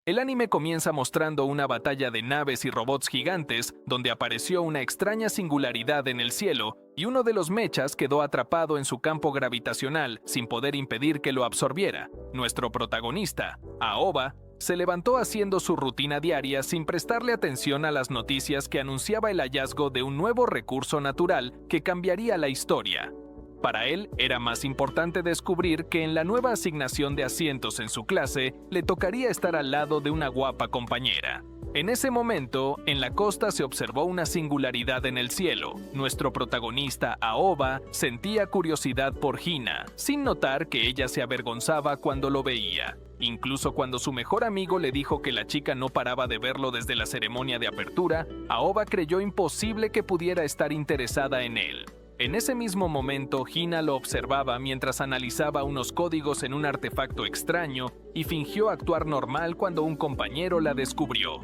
El anime comienza mostrando una batalla de naves y robots gigantes, donde apareció una extraña singularidad en el cielo y uno de los mechas quedó atrapado en su campo gravitacional sin poder impedir que lo absorbiera. Nuestro protagonista, Aoba, se levantó haciendo su rutina diaria sin prestarle atención a las noticias que anunciaba el hallazgo de un nuevo recurso natural que cambiaría la historia. Para él, era más importante descubrir que en la nueva asignación de asientos en su clase, le tocaría estar al lado de una guapa compañera. En ese momento, en la costa se observó una singularidad en el cielo. Nuestro protagonista, Aoba, sentía curiosidad por Hina, sin notar que ella se avergonzaba cuando lo veía. Incluso cuando su mejor amigo le dijo que la chica no paraba de verlo desde la ceremonia de apertura, Aoba creyó imposible que pudiera estar interesada en él. En ese mismo momento, Hina lo observaba mientras analizaba unos códigos en un artefacto extraño y fingió actuar normal cuando un compañero la descubrió.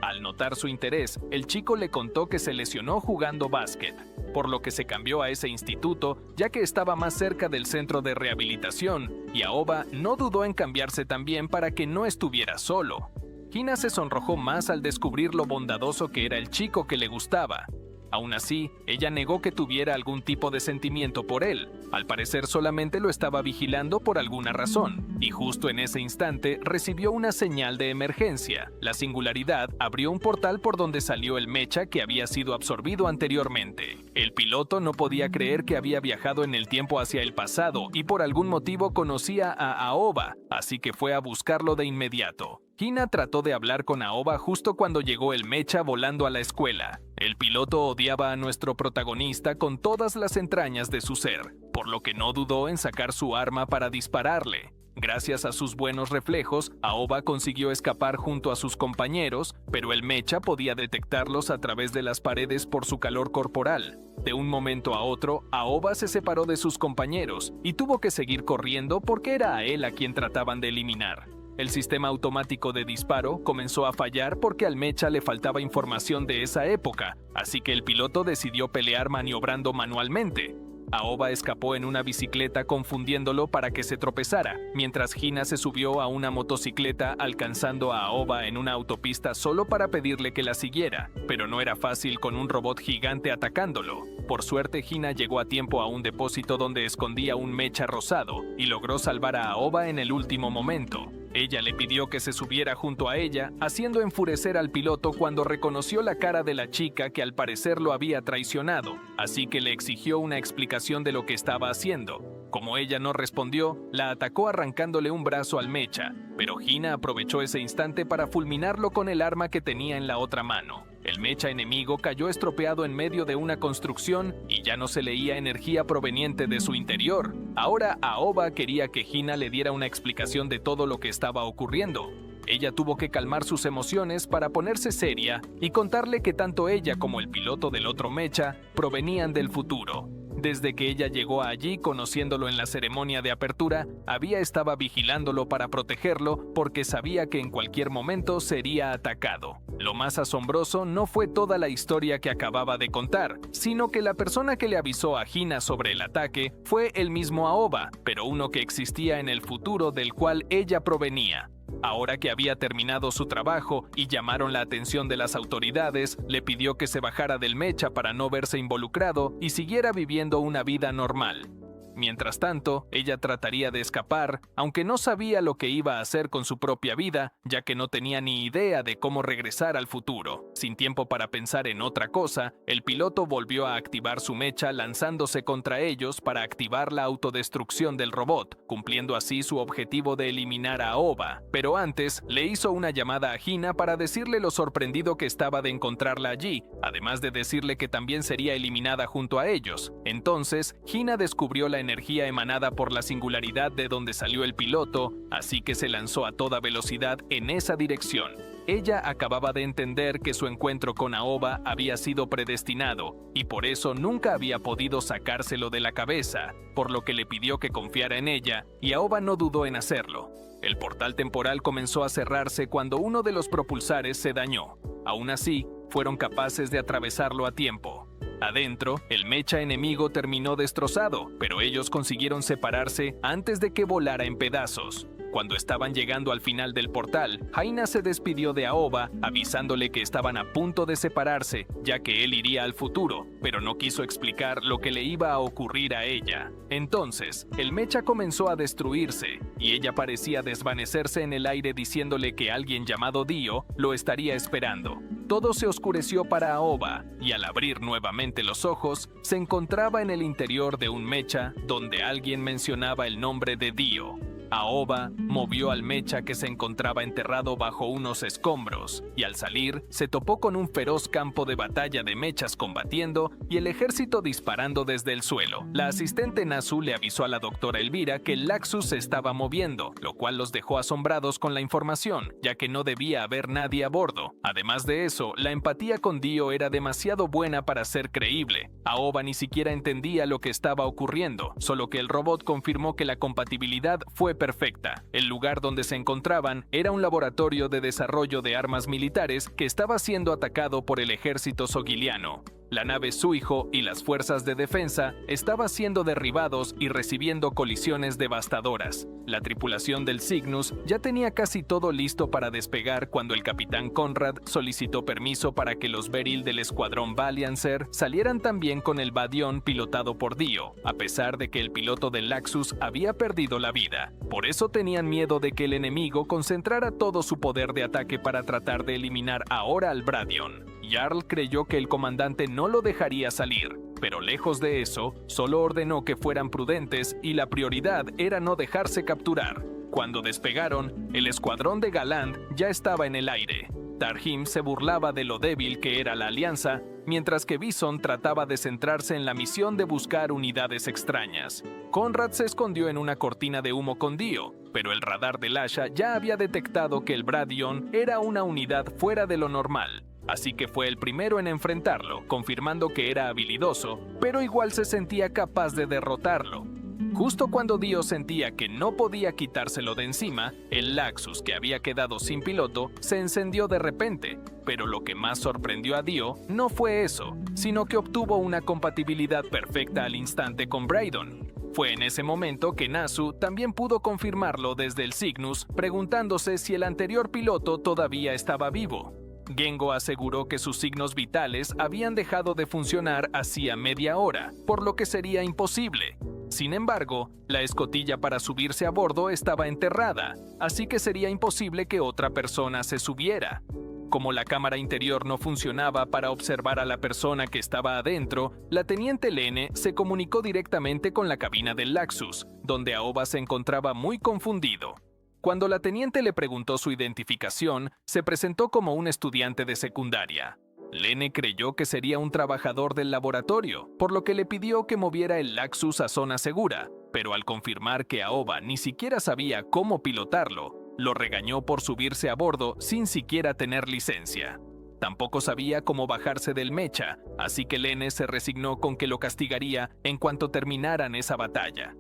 Al notar su interés, el chico le contó que se lesionó jugando básquet, por lo que se cambió a ese instituto ya que estaba más cerca del centro de rehabilitación, y Aoba no dudó en cambiarse también para que no estuviera solo. Hina se sonrojó más al descubrir lo bondadoso que era el chico que le gustaba. Aún así, ella negó que tuviera algún tipo de sentimiento por él. Al parecer solamente lo estaba vigilando por alguna razón, y justo en ese instante recibió una señal de emergencia. La singularidad abrió un portal por donde salió el mecha que había sido absorbido anteriormente. El piloto no podía creer que había viajado en el tiempo hacia el pasado y por algún motivo conocía a Aoba, así que fue a buscarlo de inmediato. Hina trató de hablar con Aoba justo cuando llegó el mecha volando a la escuela. El piloto odiaba a nuestro protagonista con todas las entrañas de su ser, por lo que no dudó en sacar su arma para dispararle. Gracias a sus buenos reflejos, Aoba consiguió escapar junto a sus compañeros, pero el mecha podía detectarlos a través de las paredes por su calor corporal. De un momento a otro, Aoba se separó de sus compañeros y tuvo que seguir corriendo porque era a él a quien trataban de eliminar. El sistema automático de disparo comenzó a fallar porque al mecha le faltaba información de esa época, así que el piloto decidió pelear maniobrando manualmente. Aoba escapó en una bicicleta confundiéndolo para que se tropezara, mientras Hina se subió a una motocicleta alcanzando a Aoba en una autopista solo para pedirle que la siguiera, pero no era fácil con un robot gigante atacándolo. Por suerte, Hina llegó a tiempo a un depósito donde escondía un mecha rosado y logró salvar a Aoba en el último momento. Ella le pidió que se subiera junto a ella, haciendo enfurecer al piloto cuando reconoció la cara de la chica que al parecer lo había traicionado, así que le exigió una explicación de lo que estaba haciendo. Como ella no respondió, la atacó arrancándole un brazo al mecha, pero Hina aprovechó ese instante para fulminarlo con el arma que tenía en la otra mano. El mecha enemigo cayó estropeado en medio de una construcción y ya no se leía energía proveniente de su interior. Ahora Aoba quería que Hina le diera una explicación de todo lo que estaba ocurriendo. Ella tuvo que calmar sus emociones para ponerse seria y contarle que tanto ella como el piloto del otro mecha provenían del futuro. Desde que ella llegó allí, conociéndolo en la ceremonia de apertura, estaba vigilándolo para protegerlo porque sabía que en cualquier momento sería atacado. Lo más asombroso no fue toda la historia que acababa de contar, sino que la persona que le avisó a Hina sobre el ataque fue el mismo Aoba, pero uno que existía en el futuro del cual ella provenía. Ahora que había terminado su trabajo y llamaron la atención de las autoridades, le pidió que se bajara del mecha para no verse involucrado y siguiera viviendo una vida normal. Mientras tanto, ella trataría de escapar, aunque no sabía lo que iba a hacer con su propia vida, ya que no tenía ni idea de cómo regresar al futuro. Sin tiempo para pensar en otra cosa, el piloto volvió a activar su mecha lanzándose contra ellos para activar la autodestrucción del robot, cumpliendo así su objetivo de eliminar a Aoba. Pero antes, le hizo una llamada a Hina para decirle lo sorprendido que estaba de encontrarla allí, además de decirle que también sería eliminada junto a ellos. Entonces, Hina descubrió la energía emanada por la singularidad de donde salió el piloto, así que se lanzó a toda velocidad en esa dirección. Ella acababa de entender que su encuentro con Aoba había sido predestinado, y por eso nunca había podido sacárselo de la cabeza, por lo que le pidió que confiara en ella, y Aoba no dudó en hacerlo. El portal temporal comenzó a cerrarse cuando uno de los propulsores se dañó. Aún así, fueron capaces de atravesarlo a tiempo. Adentro, el mecha enemigo terminó destrozado, pero ellos consiguieron separarse antes de que volara en pedazos. Cuando estaban llegando al final del portal, Jaina se despidió de Aoba, avisándole que estaban a punto de separarse, ya que él iría al futuro, pero no quiso explicar lo que le iba a ocurrir a ella. Entonces, el mecha comenzó a destruirse, y ella parecía desvanecerse en el aire diciéndole que alguien llamado Dio lo estaría esperando. Todo se oscureció para Aoba, y al abrir nuevamente los ojos, se encontraba en el interior de un mecha donde alguien mencionaba el nombre de Dio. Aoba movió al mecha que se encontraba enterrado bajo unos escombros, y al salir se topó con un feroz campo de batalla de mechas combatiendo y el ejército disparando desde el suelo. La asistente Nasu le avisó a la doctora Elvira que el Laxus se estaba moviendo, lo cual los dejó asombrados con la información, ya que no debía haber nadie a bordo. Además de eso, la empatía con Dio era demasiado buena para ser creíble. Aoba ni siquiera entendía lo que estaba ocurriendo, solo que el robot confirmó que la compatibilidad fue perfecta. El lugar donde se encontraban era un laboratorio de desarrollo de armas militares que estaba siendo atacado por el ejército sogiliano. La nave Suijo y las fuerzas de defensa estaban siendo derribados y recibiendo colisiones devastadoras. La tripulación del Cygnus ya tenía casi todo listo para despegar cuando el capitán Conrad solicitó permiso para que los Beryl del escuadrón Valiancer salieran también con el Badión pilotado por Dio, a pesar de que el piloto del Laxus había perdido la vida. Por eso tenían miedo de que el enemigo concentrara todo su poder de ataque para tratar de eliminar ahora al Bradion. Jarl creyó que el comandante no lo dejaría salir, pero lejos de eso, solo ordenó que fueran prudentes y la prioridad era no dejarse capturar. Cuando despegaron, el escuadrón de Galand ya estaba en el aire. Tarhim se burlaba de lo débil que era la alianza, mientras que Bison trataba de centrarse en la misión de buscar unidades extrañas. Conrad se escondió en una cortina de humo con Dio, pero el radar del Asha ya había detectado que el Bradion era una unidad fuera de lo normal. Así que fue el primero en enfrentarlo, confirmando que era habilidoso, pero igual se sentía capaz de derrotarlo. Justo cuando Dio sentía que no podía quitárselo de encima, el Laxus, que había quedado sin piloto, se encendió de repente, pero lo que más sorprendió a Dio no fue eso, sino que obtuvo una compatibilidad perfecta al instante con Brydon. Fue en ese momento que Nasu también pudo confirmarlo desde el Cygnus, preguntándose si el anterior piloto todavía estaba vivo. Gengo aseguró que sus signos vitales habían dejado de funcionar hacía media hora, por lo que sería imposible. Sin embargo, la escotilla para subirse a bordo estaba enterrada, así que sería imposible que otra persona se subiera. Como la cámara interior no funcionaba para observar a la persona que estaba adentro, la teniente Lene se comunicó directamente con la cabina del Laxus, donde Aoba se encontraba muy confundido. Cuando la teniente le preguntó su identificación, se presentó como un estudiante de secundaria. Lene creyó que sería un trabajador del laboratorio, por lo que le pidió que moviera el Laxus a zona segura, pero al confirmar que Aoba ni siquiera sabía cómo pilotarlo, lo regañó por subirse a bordo sin siquiera tener licencia. Tampoco sabía cómo bajarse del mecha, así que Lene se resignó con que lo castigaría en cuanto terminaran esa batalla.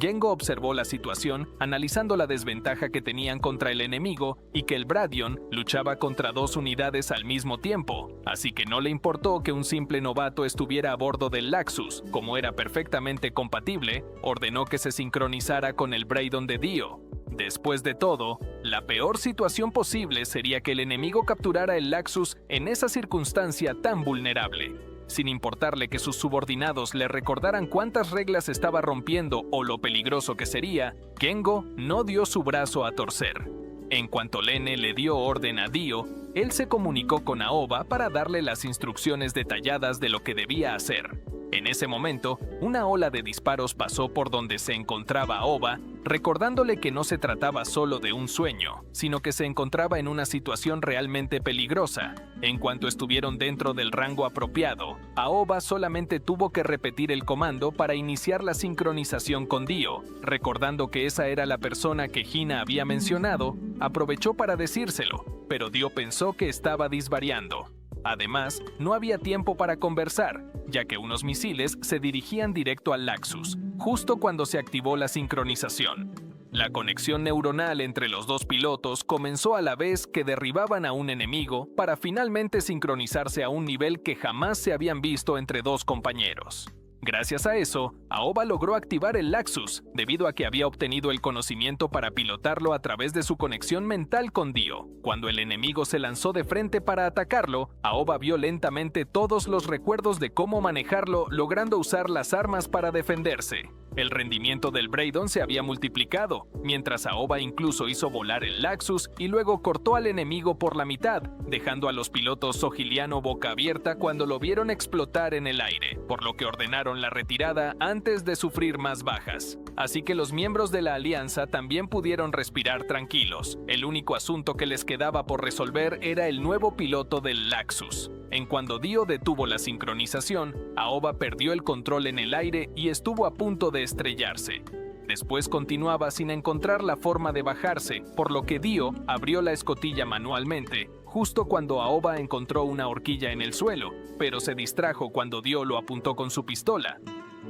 Gengo observó la situación, analizando la desventaja que tenían contra el enemigo y que el Bradion luchaba contra dos unidades al mismo tiempo, así que no le importó que un simple novato estuviera a bordo del Laxus. Como era perfectamente compatible, ordenó que se sincronizara con el Brydon de Dio. Después de todo, la peor situación posible sería que el enemigo capturara el Laxus en esa circunstancia tan vulnerable. Sin importarle que sus subordinados le recordaran cuántas reglas estaba rompiendo o lo peligroso que sería, Gengo no dio su brazo a torcer. En cuanto Lene le dio orden a Dio, él se comunicó con Aoba para darle las instrucciones detalladas de lo que debía hacer. En ese momento, una ola de disparos pasó por donde se encontraba Aoba, recordándole que no se trataba solo de un sueño, sino que se encontraba en una situación realmente peligrosa. En cuanto estuvieron dentro del rango apropiado, Aoba solamente tuvo que repetir el comando para iniciar la sincronización con Dio. Recordando que esa era la persona que Hina había mencionado, aprovechó para decírselo, pero Dio pensó que estaba disvariando. Además, no había tiempo para conversar, ya que unos misiles se dirigían directo al Laxus, justo cuando se activó la sincronización. La conexión neuronal entre los dos pilotos comenzó a la vez que derribaban a un enemigo para finalmente sincronizarse a un nivel que jamás se habían visto entre dos compañeros. Gracias a eso, Aoba logró activar el Laxus, debido a que había obtenido el conocimiento para pilotarlo a través de su conexión mental con Dio. Cuando el enemigo se lanzó de frente para atacarlo, Aoba vio lentamente todos los recuerdos de cómo manejarlo, logrando usar las armas para defenderse. El rendimiento del Braydon se había multiplicado, mientras Aoba incluso hizo volar el Laxus y luego cortó al enemigo por la mitad, dejando a los pilotos Sogiliano boca abierta cuando lo vieron explotar en el aire, por lo que ordenaron la retirada antes de sufrir más bajas. Así que los miembros de la Alianza también pudieron respirar tranquilos. El único asunto que les quedaba por resolver era el nuevo piloto del Laxus. En cuando Dio detuvo la sincronización, Aoba perdió el control en el aire y estuvo a punto de estrellarse. Después continuaba sin encontrar la forma de bajarse, por lo que Dio abrió la escotilla manualmente, justo cuando Aoba encontró una horquilla en el suelo, pero se distrajo cuando Dio lo apuntó con su pistola.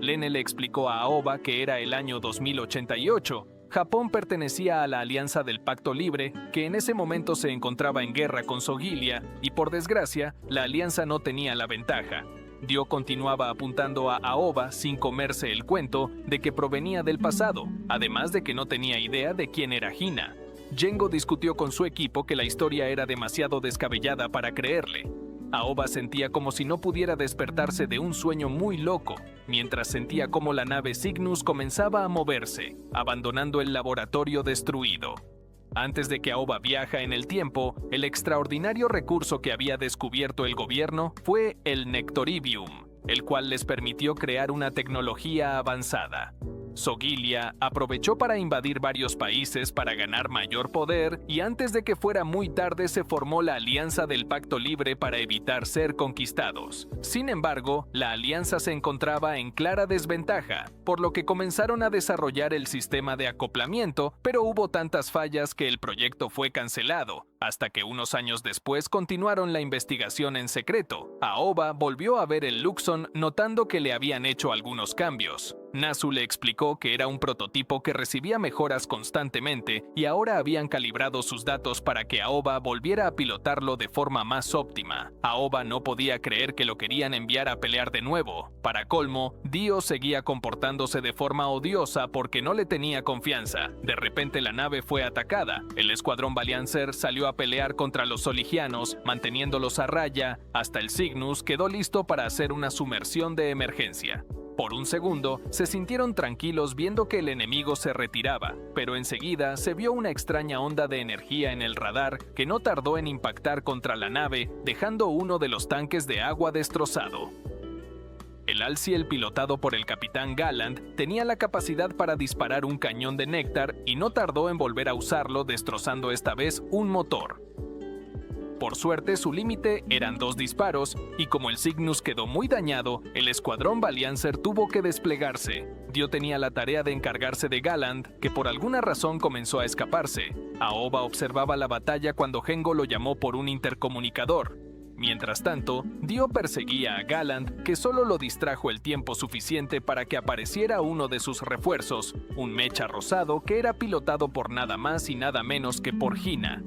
Lene le explicó a Aoba que era el año 2088. Japón pertenecía a la Alianza del Pacto Libre, que en ese momento se encontraba en guerra con Sogilia, y por desgracia, la Alianza no tenía la ventaja. Dio continuaba apuntando a Aoba sin comerse el cuento de que provenía del pasado, además de que no tenía idea de quién era Hina. Gengo discutió con su equipo que la historia era demasiado descabellada para creerle. Aoba sentía como si no pudiera despertarse de un sueño muy loco, mientras sentía cómo la nave Cygnus comenzaba a moverse, abandonando el laboratorio destruido. Antes de que Aoba viaja en el tiempo, el extraordinario recurso que había descubierto el gobierno fue el Nectoribium, el cual les permitió crear una tecnología avanzada. Sogilia aprovechó para invadir varios países para ganar mayor poder y antes de que fuera muy tarde se formó la Alianza del Pacto Libre para evitar ser conquistados. Sin embargo, la alianza se encontraba en clara desventaja, por lo que comenzaron a desarrollar el sistema de acoplamiento, pero hubo tantas fallas que el proyecto fue cancelado, hasta que unos años después continuaron la investigación en secreto. Aoba volvió a ver el Luxon notando que le habían hecho algunos cambios. Nasu le explicó que era un prototipo que recibía mejoras constantemente y ahora habían calibrado sus datos para que Aoba volviera a pilotarlo de forma más óptima. Aoba no podía creer que lo querían enviar a pelear de nuevo. Para colmo, Dio seguía comportándose de forma odiosa porque no le tenía confianza. De repente la nave fue atacada. El escuadrón Valiancer salió a pelear contra los Soligianos, manteniéndolos a raya, hasta el Cygnus quedó listo para hacer una sumersión de emergencia. Por un segundo, se sintieron tranquilos viendo que el enemigo se retiraba, pero enseguida se vio una extraña onda de energía en el radar que no tardó en impactar contra la nave, dejando uno de los tanques de agua destrozado. El Alciel, pilotado por el capitán Galland, tenía la capacidad para disparar un cañón de néctar y no tardó en volver a usarlo, destrozando esta vez un motor. Por suerte, su límite eran 2 disparos, y como el Cygnus quedó muy dañado, el escuadrón Valiancer tuvo que desplegarse. Dio tenía la tarea de encargarse de Galland, que por alguna razón comenzó a escaparse. Aoba observaba la batalla cuando Gengo lo llamó por un intercomunicador. Mientras tanto, Dio perseguía a Galland, que solo lo distrajo el tiempo suficiente para que apareciera uno de sus refuerzos, un mecha rosado que era pilotado por nada más y nada menos que por Hina.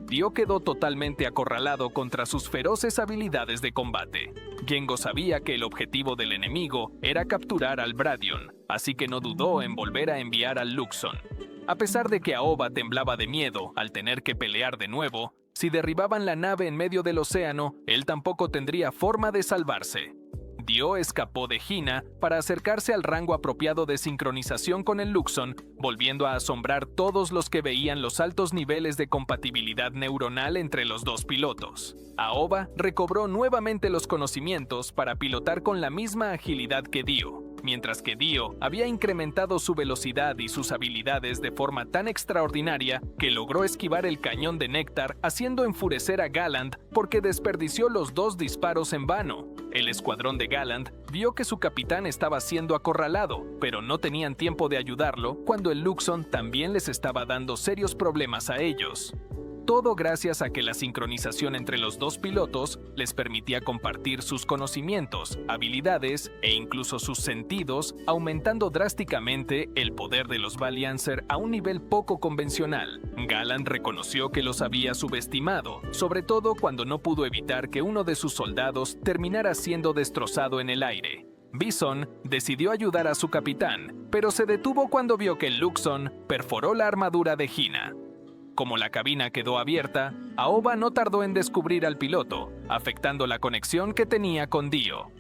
Dio quedó totalmente acorralado contra sus feroces habilidades de combate. Gengo sabía que el objetivo del enemigo era capturar al Bradion, así que no dudó en volver a enviar al Luxon. A pesar de que Aoba temblaba de miedo al tener que pelear de nuevo, si derribaban la nave en medio del océano, él tampoco tendría forma de salvarse. Dio escapó de Hina para acercarse al rango apropiado de sincronización con el Luxon, volviendo a asombrar todos los que veían los altos niveles de compatibilidad neuronal entre los dos pilotos. Aoba recobró nuevamente los conocimientos para pilotar con la misma agilidad que Dio, mientras que Dio había incrementado su velocidad y sus habilidades de forma tan extraordinaria que logró esquivar el cañón de néctar, haciendo enfurecer a Galland porque desperdició los 2 disparos en vano. El escuadrón de Galland vio que su capitán estaba siendo acorralado, pero no tenían tiempo de ayudarlo cuando el Luxon también les estaba dando serios problemas a ellos. Todo gracias a que la sincronización entre los 2 pilotos les permitía compartir sus conocimientos, habilidades e incluso sus sentidos, aumentando drásticamente el poder de los Valiancer a un nivel poco convencional. Galland reconoció que los había subestimado, sobre todo cuando no pudo evitar que uno de sus soldados terminara siendo destrozado en el aire. Bison decidió ayudar a su capitán, pero se detuvo cuando vio que el Luxon perforó la armadura de Hina. Como la cabina quedó abierta, Aoba no tardó en descubrir al piloto, afectando la conexión que tenía con Dio.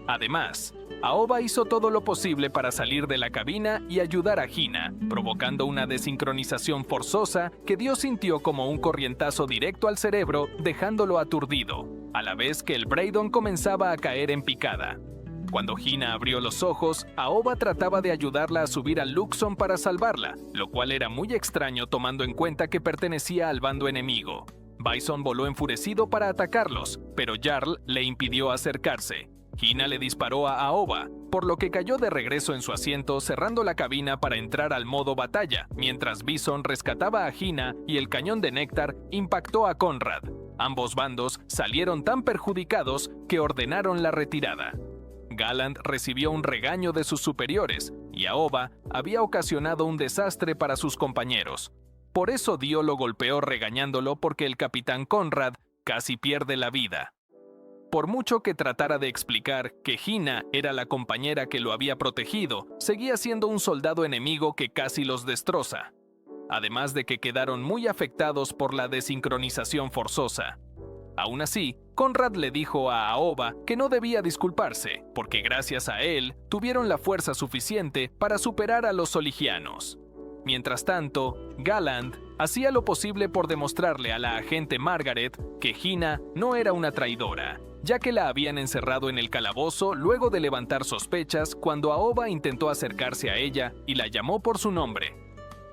Además, Aoba hizo todo lo posible para salir de la cabina y ayudar a Hina, provocando una desincronización forzosa que Dio sintió como un corrientazo directo al cerebro, dejándolo aturdido, a la vez que el Braydon comenzaba a caer en picada. Cuando Hina abrió los ojos, Aoba trataba de ayudarla a subir al Luxon para salvarla, lo cual era muy extraño tomando en cuenta que pertenecía al bando enemigo. Bison voló enfurecido para atacarlos, pero Jarl le impidió acercarse. Hina le disparó a Aoba, por lo que cayó de regreso en su asiento cerrando la cabina para entrar al modo batalla, mientras Bison rescataba a Hina y el cañón de Néctar impactó a Conrad. Ambos bandos salieron tan perjudicados que ordenaron la retirada. Gallant recibió un regaño de sus superiores, y Aoba había ocasionado un desastre para sus compañeros. Por eso Dio lo golpeó regañándolo porque el capitán Conrad casi pierde la vida. Por mucho que tratara de explicar que Hina era la compañera que lo había protegido, seguía siendo un soldado enemigo que casi los destroza. Además de que quedaron muy afectados por la desincronización forzosa. Aún así, Conrad le dijo a Aoba que no debía disculparse, porque gracias a él tuvieron la fuerza suficiente para superar a los soligianos. Mientras tanto, Gallant hacía lo posible por demostrarle a la agente Margaret que Hina no era una traidora, ya que la habían encerrado en el calabozo luego de levantar sospechas cuando Aoba intentó acercarse a ella y la llamó por su nombre.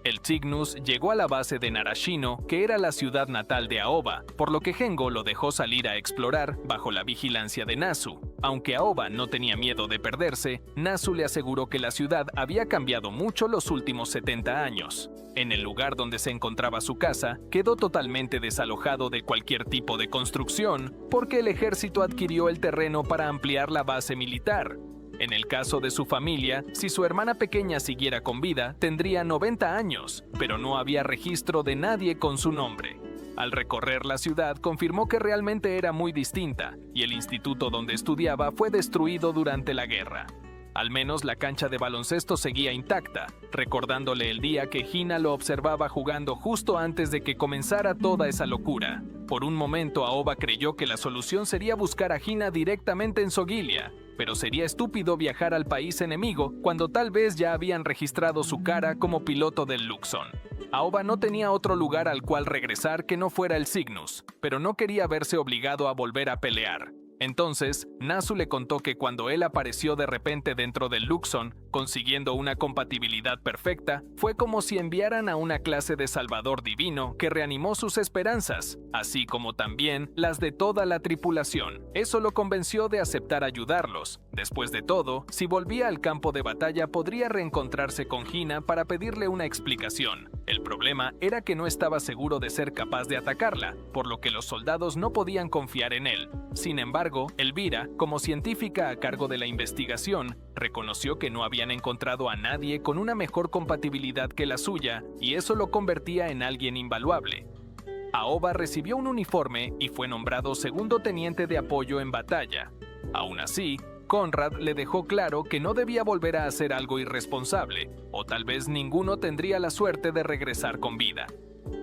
El Cygnus llegó a la base de Narashino, que era la ciudad natal de Aoba, por lo que Gengo lo dejó salir a explorar bajo la vigilancia de Nasu. Aunque Aoba no tenía miedo de perderse, Nasu le aseguró que la ciudad había cambiado mucho los últimos 70 años. En el lugar donde se encontraba su casa, quedó totalmente desalojado de cualquier tipo de construcción, porque el ejército adquirió el terreno para ampliar la base militar. En el caso de su familia, si su hermana pequeña siguiera con vida, tendría 90 años, pero no había registro de nadie con su nombre. Al recorrer la ciudad, confirmó que realmente era muy distinta, y el instituto donde estudiaba fue destruido durante la guerra. Al menos la cancha de baloncesto seguía intacta, recordándole el día que Hina lo observaba jugando justo antes de que comenzara toda esa locura. Por un momento Aoba creyó que la solución sería buscar a Hina directamente en Sogilia, pero sería estúpido viajar al país enemigo cuando tal vez ya habían registrado su cara como piloto del Luxon. Aoba no tenía otro lugar al cual regresar que no fuera el Cygnus, pero no quería verse obligado a volver a pelear. Entonces, Nasu le contó que cuando él apareció de repente dentro del Luxon, consiguiendo una compatibilidad perfecta, fue como si enviaran a una clase de salvador divino que reanimó sus esperanzas, así como también las de toda la tripulación. Eso lo convenció de aceptar ayudarlos. Después de todo, si volvía al campo de batalla podría reencontrarse con Hina para pedirle una explicación. El problema era que no estaba seguro de ser capaz de atacarla, por lo que los soldados no podían confiar en él. Sin embargo, Elvira, como científica a cargo de la investigación, reconoció que no habían encontrado a nadie con una mejor compatibilidad que la suya, y eso lo convertía en alguien invaluable. Aoba recibió un uniforme y fue nombrado segundo teniente de apoyo en batalla. Aún así, Conrad le dejó claro que no debía volver a hacer algo irresponsable, o tal vez ninguno tendría la suerte de regresar con vida.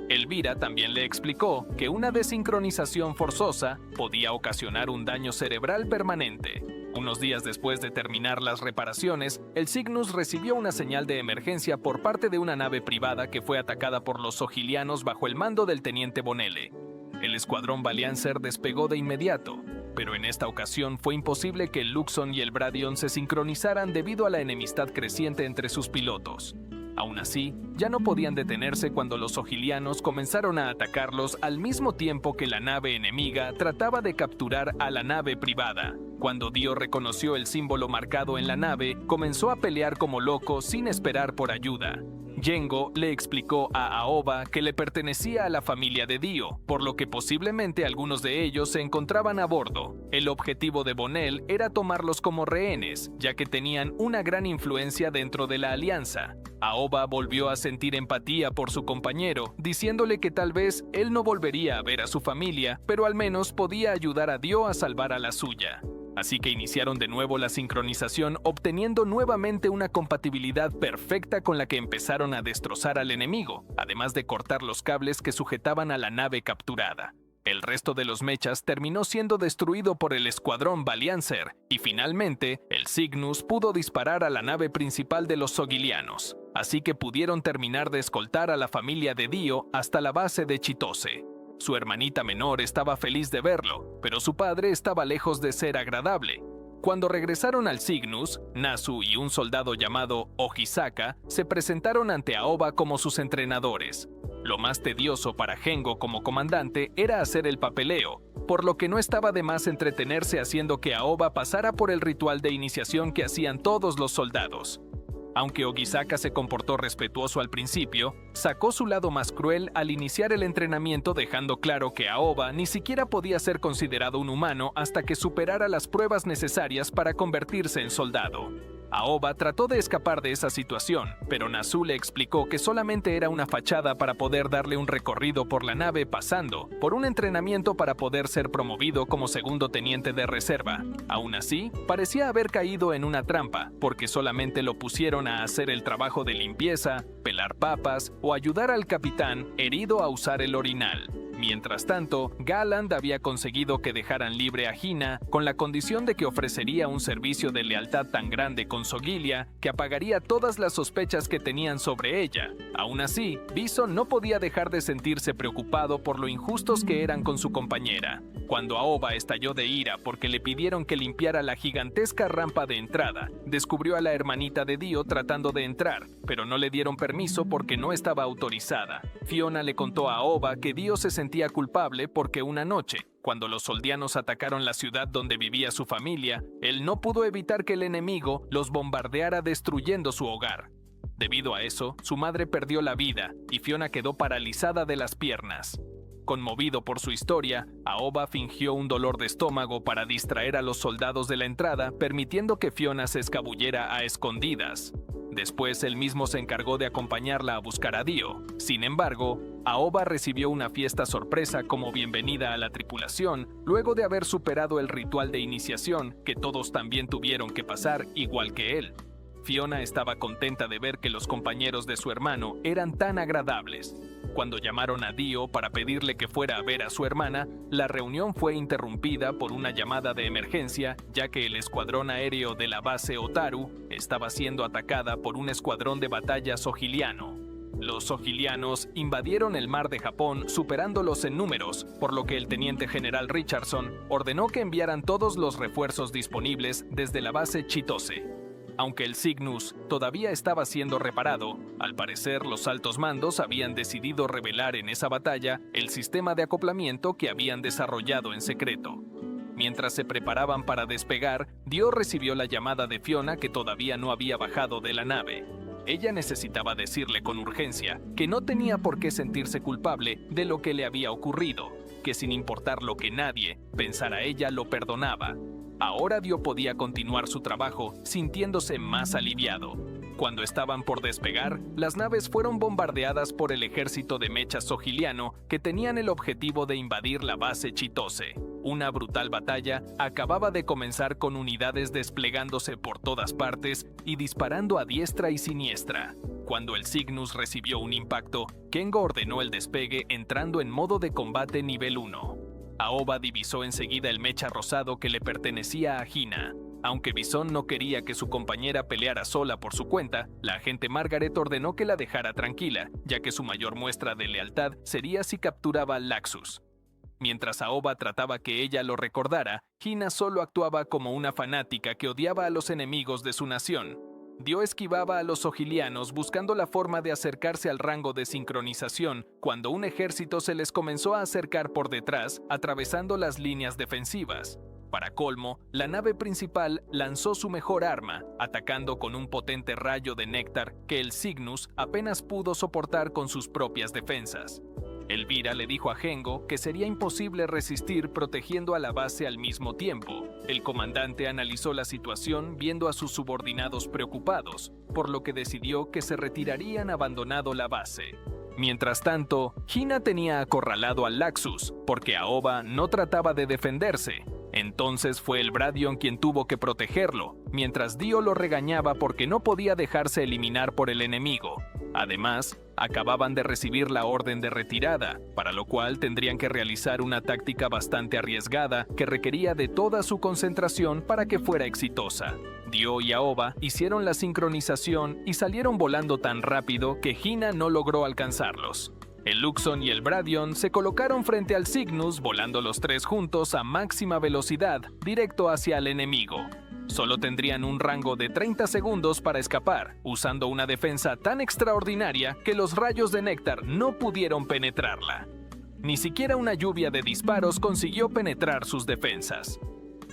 Elvira también le explicó que una desincronización forzosa podía ocasionar un daño cerebral permanente. Unos días después de terminar las reparaciones, el Cygnus recibió una señal de emergencia por parte de una nave privada que fue atacada por los Sogilianos bajo el mando del teniente Bonele. El escuadrón Valiancer despegó de inmediato, pero en esta ocasión fue imposible que el Luxon y el Bradion se sincronizaran debido a la enemistad creciente entre sus pilotos. Aún así, ya no podían detenerse cuando los Sogilianos comenzaron a atacarlos al mismo tiempo que la nave enemiga trataba de capturar a la nave privada. Cuando Dio reconoció el símbolo marcado en la nave, comenzó a pelear como loco sin esperar por ayuda. Yengo le explicó a Aoba que le pertenecía a la familia de Dio, por lo que posiblemente algunos de ellos se encontraban a bordo. El objetivo de Bonel era tomarlos como rehenes, ya que tenían una gran influencia dentro de la alianza. Aoba volvió a sentir empatía por su compañero, diciéndole que tal vez él no volvería a ver a su familia, pero al menos podía ayudar a Dio a salvar a la suya. Así que iniciaron de nuevo la sincronización, obteniendo nuevamente una compatibilidad perfecta con la que empezaron a destrozar al enemigo, además de cortar los cables que sujetaban a la nave capturada. El resto de los mechas terminó siendo destruido por el escuadrón Baliancer, y finalmente, el Cygnus pudo disparar a la nave principal de los Sogilianos, así que pudieron terminar de escoltar a la familia de Dio hasta la base de Chitose. Su hermanita menor estaba feliz de verlo, pero su padre estaba lejos de ser agradable. Cuando regresaron al Cygnus, Nasu y un soldado llamado Ohisaka se presentaron ante Aoba como sus entrenadores. Lo más tedioso para Gengo como comandante era hacer el papeleo, por lo que no estaba de más entretenerse haciendo que Aoba pasara por el ritual de iniciación que hacían todos los soldados. Aunque Ohisaka se comportó respetuoso al principio, sacó su lado más cruel al iniciar el entrenamiento, dejando claro que Aoba ni siquiera podía ser considerado un humano hasta que superara las pruebas necesarias para convertirse en soldado. Aoba trató de escapar de esa situación, pero Nasu le explicó que solamente era una fachada para poder darle un recorrido por la nave pasando por un entrenamiento para poder ser promovido como segundo teniente de reserva. Aún así, parecía haber caído en una trampa, porque solamente lo pusieron a hacer el trabajo de limpieza, pelar papas o ayudar al capitán herido a usar el orinal. Mientras tanto, Galland había conseguido que dejaran libre a Hina con la condición de que ofrecería un servicio de lealtad tan grande con Sogilia que apagaría todas las sospechas que tenían sobre ella. Aún así, Bison no podía dejar de sentirse preocupado por lo injustos que eran con su compañera. Cuando Aoba estalló de ira porque le pidieron que limpiara la gigantesca rampa de entrada, descubrió a la hermanita de Dio tratando de entrar, pero no le dieron permiso porque no estaba autorizada. Fiona le contó a Aoba que Dio se sentía culpable porque una noche, cuando los soldianos atacaron la ciudad donde vivía su familia, él no pudo evitar que el enemigo los bombardeara destruyendo su hogar. Debido a eso, su madre perdió la vida y Fiona quedó paralizada de las piernas. Conmovido por su historia, Aoba fingió un dolor de estómago para distraer a los soldados de la entrada, permitiendo que Fiona se escabullera a escondidas. Después, él mismo se encargó de acompañarla a buscar a Dio. Sin embargo, Aoba recibió una fiesta sorpresa como bienvenida a la tripulación, luego de haber superado el ritual de iniciación que todos también tuvieron que pasar igual que él. Fiona estaba contenta de ver que los compañeros de su hermano eran tan agradables. Cuando llamaron a Dio para pedirle que fuera a ver a su hermana, la reunión fue interrumpida por una llamada de emergencia, ya que el escuadrón aéreo de la base Otaru estaba siendo atacada por un escuadrón de batalla sogiliano. Los sogilianos invadieron el mar de Japón superándolos en números, por lo que el teniente general Richardson ordenó que enviaran todos los refuerzos disponibles desde la base Chitose. Aunque el Cygnus todavía estaba siendo reparado, al parecer los altos mandos habían decidido revelar en esa batalla el sistema de acoplamiento que habían desarrollado en secreto. Mientras se preparaban para despegar, Dio recibió la llamada de Fiona que todavía no había bajado de la nave. Ella necesitaba decirle con urgencia que no tenía por qué sentirse culpable de lo que le había ocurrido, que sin importar lo que nadie pensara, ella lo perdonaba. Ahora Dio podía continuar su trabajo sintiéndose más aliviado. Cuando estaban por despegar, las naves fueron bombardeadas por el ejército de mechas sogiliano que tenían el objetivo de invadir la base Chitose. Una brutal batalla acababa de comenzar con unidades desplegándose por todas partes y disparando a diestra y siniestra. Cuando el Cygnus recibió un impacto, Kengo ordenó el despegue entrando en modo de combate nivel 1. Aoba divisó enseguida el mecha rosado que le pertenecía a Hina. Aunque Bison no quería que su compañera peleara sola por su cuenta, la agente Margaret ordenó que la dejara tranquila, ya que su mayor muestra de lealtad sería si capturaba al Laxus. Mientras Aoba trataba que ella lo recordara, Hina solo actuaba como una fanática que odiaba a los enemigos de su nación. Dio esquivaba a los sogilianos buscando la forma de acercarse al rango de sincronización cuando un ejército se les comenzó a acercar por detrás, atravesando las líneas defensivas. Para colmo, la nave principal lanzó su mejor arma, atacando con un potente rayo de néctar que el Cygnus apenas pudo soportar con sus propias defensas. Elvira le dijo a Gengo que sería imposible resistir protegiendo a la base al mismo tiempo. El comandante analizó la situación viendo a sus subordinados preocupados, por lo que decidió que se retirarían abandonado la base. Mientras tanto, Hina tenía acorralado al Laxus, porque Aoba no trataba de defenderse. Entonces fue el Bradion quien tuvo que protegerlo, mientras Dio lo regañaba porque no podía dejarse eliminar por el enemigo. Además, acababan de recibir la orden de retirada, para lo cual tendrían que realizar una táctica bastante arriesgada que requería de toda su concentración para que fuera exitosa. Dio y Aoba hicieron la sincronización y salieron volando tan rápido que Hina no logró alcanzarlos. El Luxon y el Bradion se colocaron frente al Cygnus volando los tres juntos a máxima velocidad, directo hacia el enemigo. Solo tendrían un rango de 30 segundos para escapar, usando una defensa tan extraordinaria que los rayos de néctar no pudieron penetrarla. Ni siquiera una lluvia de disparos consiguió penetrar sus defensas.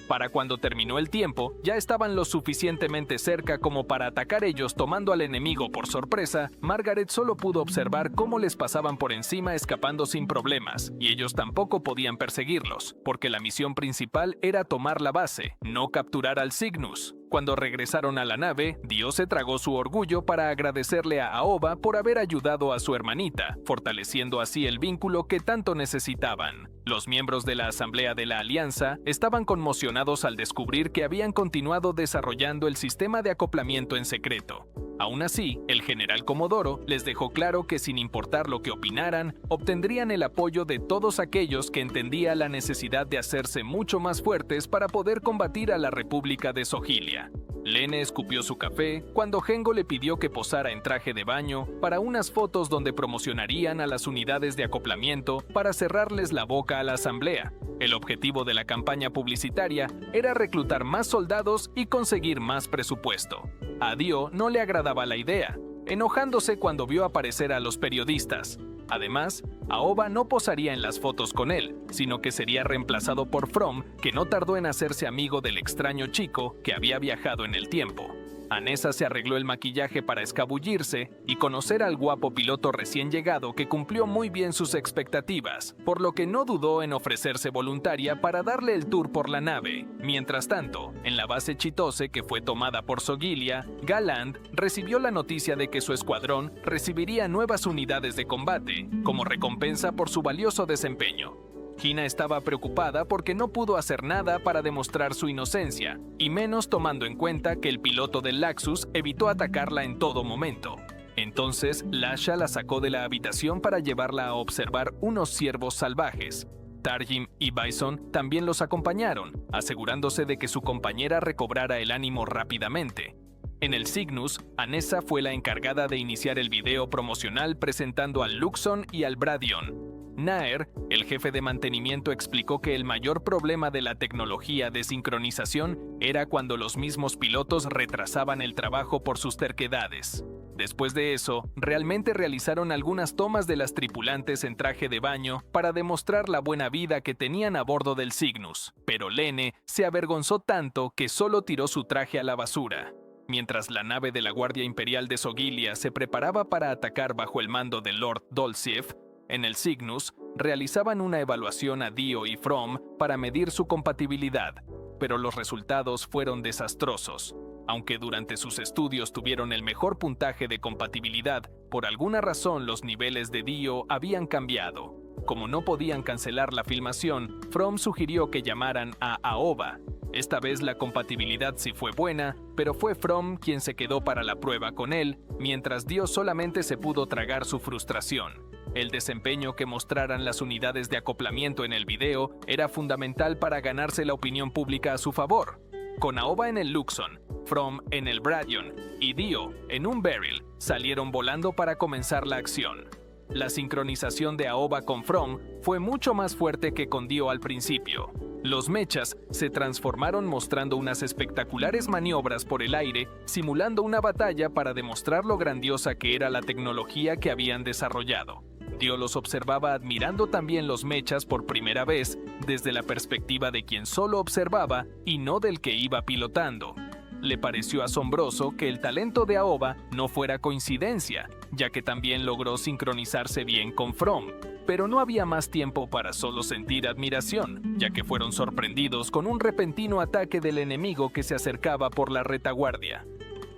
Para cuando terminó el tiempo, ya estaban lo suficientemente cerca como para atacar ellos tomando al enemigo por sorpresa. Margaret solo pudo observar cómo les pasaban por encima escapando sin problemas, y ellos tampoco podían perseguirlos, porque la misión principal era tomar la base, no capturar al Cygnus. Cuando regresaron a la nave, Dio se tragó su orgullo para agradecerle a Aoba por haber ayudado a su hermanita, fortaleciendo así el vínculo que tanto necesitaban. Los miembros de la Asamblea de la Alianza estaban conmocionados al descubrir que habían continuado desarrollando el sistema de acoplamiento en secreto. Aún así, el general Comodoro les dejó claro que sin importar lo que opinaran, obtendrían el apoyo de todos aquellos que entendían la necesidad de hacerse mucho más fuertes para poder combatir a la República de Sogilia. Lene escupió su café cuando Hengo le pidió que posara en traje de baño para unas fotos donde promocionarían a las unidades de acoplamiento para cerrarles la boca a la asamblea. El objetivo de la campaña publicitaria era reclutar más soldados y conseguir más presupuesto. A Dio no le agradaba la idea, enojándose cuando vio aparecer a los periodistas. Además, Aoba no posaría en las fotos con él, sino que sería reemplazado por From, que no tardó en hacerse amigo del extraño chico que había viajado en el tiempo. Anessa se arregló el maquillaje para escabullirse y conocer al guapo piloto recién llegado que cumplió muy bien sus expectativas, por lo que no dudó en ofrecerse voluntaria para darle el tour por la nave. Mientras tanto, en la base Chitose que fue tomada por Sogilia, Galand recibió la noticia de que su escuadrón recibiría nuevas unidades de combate, como recompensa por su valioso desempeño. Hina estaba preocupada porque no pudo hacer nada para demostrar su inocencia, y menos tomando en cuenta que el piloto del Laxus evitó atacarla en todo momento. Entonces, Lasha la sacó de la habitación para llevarla a observar unos ciervos salvajes. Tarjim y Bison también los acompañaron, asegurándose de que su compañera recobrara el ánimo rápidamente. En el Cygnus, Anessa fue la encargada de iniciar el video promocional presentando al Luxon y al Bradion. Naer, el jefe de mantenimiento, explicó que el mayor problema de la tecnología de sincronización era cuando los mismos pilotos retrasaban el trabajo por sus terquedades. Después de eso, realmente realizaron algunas tomas de las tripulantes en traje de baño para demostrar la buena vida que tenían a bordo del Cygnus, pero Lene se avergonzó tanto que solo tiró su traje a la basura. Mientras la nave de la Guardia Imperial de Sogilia se preparaba para atacar bajo el mando de Lord Dolciev, en el Cygnus realizaban una evaluación a Dio y From para medir su compatibilidad, pero los resultados fueron desastrosos. Aunque durante sus estudios tuvieron el mejor puntaje de compatibilidad, por alguna razón los niveles de Dio habían cambiado. Como no podían cancelar la filmación, From sugirió que llamaran a Aoba. Esta vez la compatibilidad sí fue buena, pero fue From quien se quedó para la prueba con él, mientras Dio solamente se pudo tragar su frustración. El desempeño que mostraran las unidades de acoplamiento en el video era fundamental para ganarse la opinión pública a su favor. Con Aoba en el Luxon, From en el Bradion y Dio en un Beryl salieron volando para comenzar la acción. La sincronización de Aoba con From fue mucho más fuerte que con Dio al principio. Los mechas se transformaron mostrando unas espectaculares maniobras por el aire, simulando una batalla para demostrar lo grandiosa que era la tecnología que habían desarrollado. Dio los observaba admirando también los mechas por primera vez desde la perspectiva de quien solo observaba y no del que iba pilotando. Le pareció asombroso que el talento de Aoba no fuera coincidencia, ya que también logró sincronizarse bien con From. Pero no había más tiempo para solo sentir admiración, ya que fueron sorprendidos con un repentino ataque del enemigo que se acercaba por la retaguardia.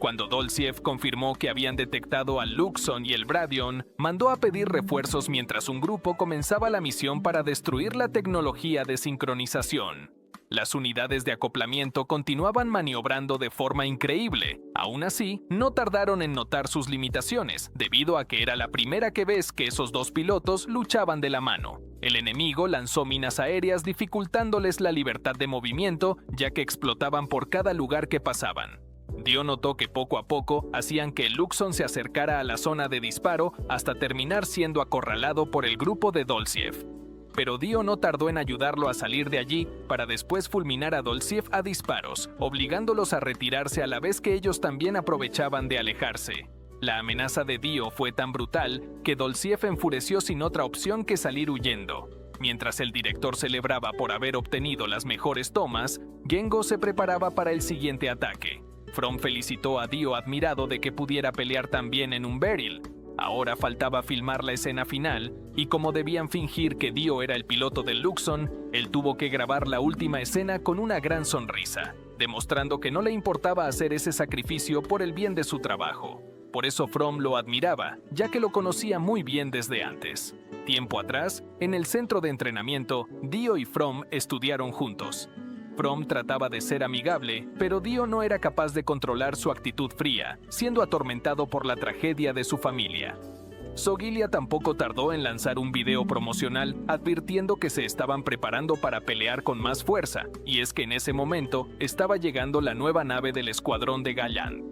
Cuando Dolciev confirmó que habían detectado al Luxon y el Bradion, mandó a pedir refuerzos mientras un grupo comenzaba la misión para destruir la tecnología de sincronización. Las unidades de acoplamiento continuaban maniobrando de forma increíble. Aún así, no tardaron en notar sus limitaciones, debido a que era la primera vez que esos dos pilotos luchaban de la mano. El enemigo lanzó minas aéreas dificultándoles la libertad de movimiento, ya que explotaban por cada lugar que pasaban. Dio notó que poco a poco hacían que el Luxon se acercara a la zona de disparo hasta terminar siendo acorralado por el grupo de Dolziev. Pero Dio no tardó en ayudarlo a salir de allí para después fulminar a Dolziev a disparos, obligándolos a retirarse a la vez que ellos también aprovechaban de alejarse. La amenaza de Dio fue tan brutal que Dolziev enfureció sin otra opción que salir huyendo. Mientras el director celebraba por haber obtenido las mejores tomas, Gengo se preparaba para el siguiente ataque. From felicitó a Dio admirado de que pudiera pelear tan bien en un Beryl. Ahora faltaba filmar la escena final, y como debían fingir que Dio era el piloto del Luxon, él tuvo que grabar la última escena con una gran sonrisa, demostrando que no le importaba hacer ese sacrificio por el bien de su trabajo. Por eso From lo admiraba, ya que lo conocía muy bien desde antes. Tiempo atrás, en el centro de entrenamiento, Dio y From estudiaron juntos. From trataba de ser amigable, pero Dio no era capaz de controlar su actitud fría, siendo atormentado por la tragedia de su familia. Sogilia tampoco tardó en lanzar un video promocional advirtiendo que se estaban preparando para pelear con más fuerza, y es que en ese momento estaba llegando la nueva nave del escuadrón de Galan.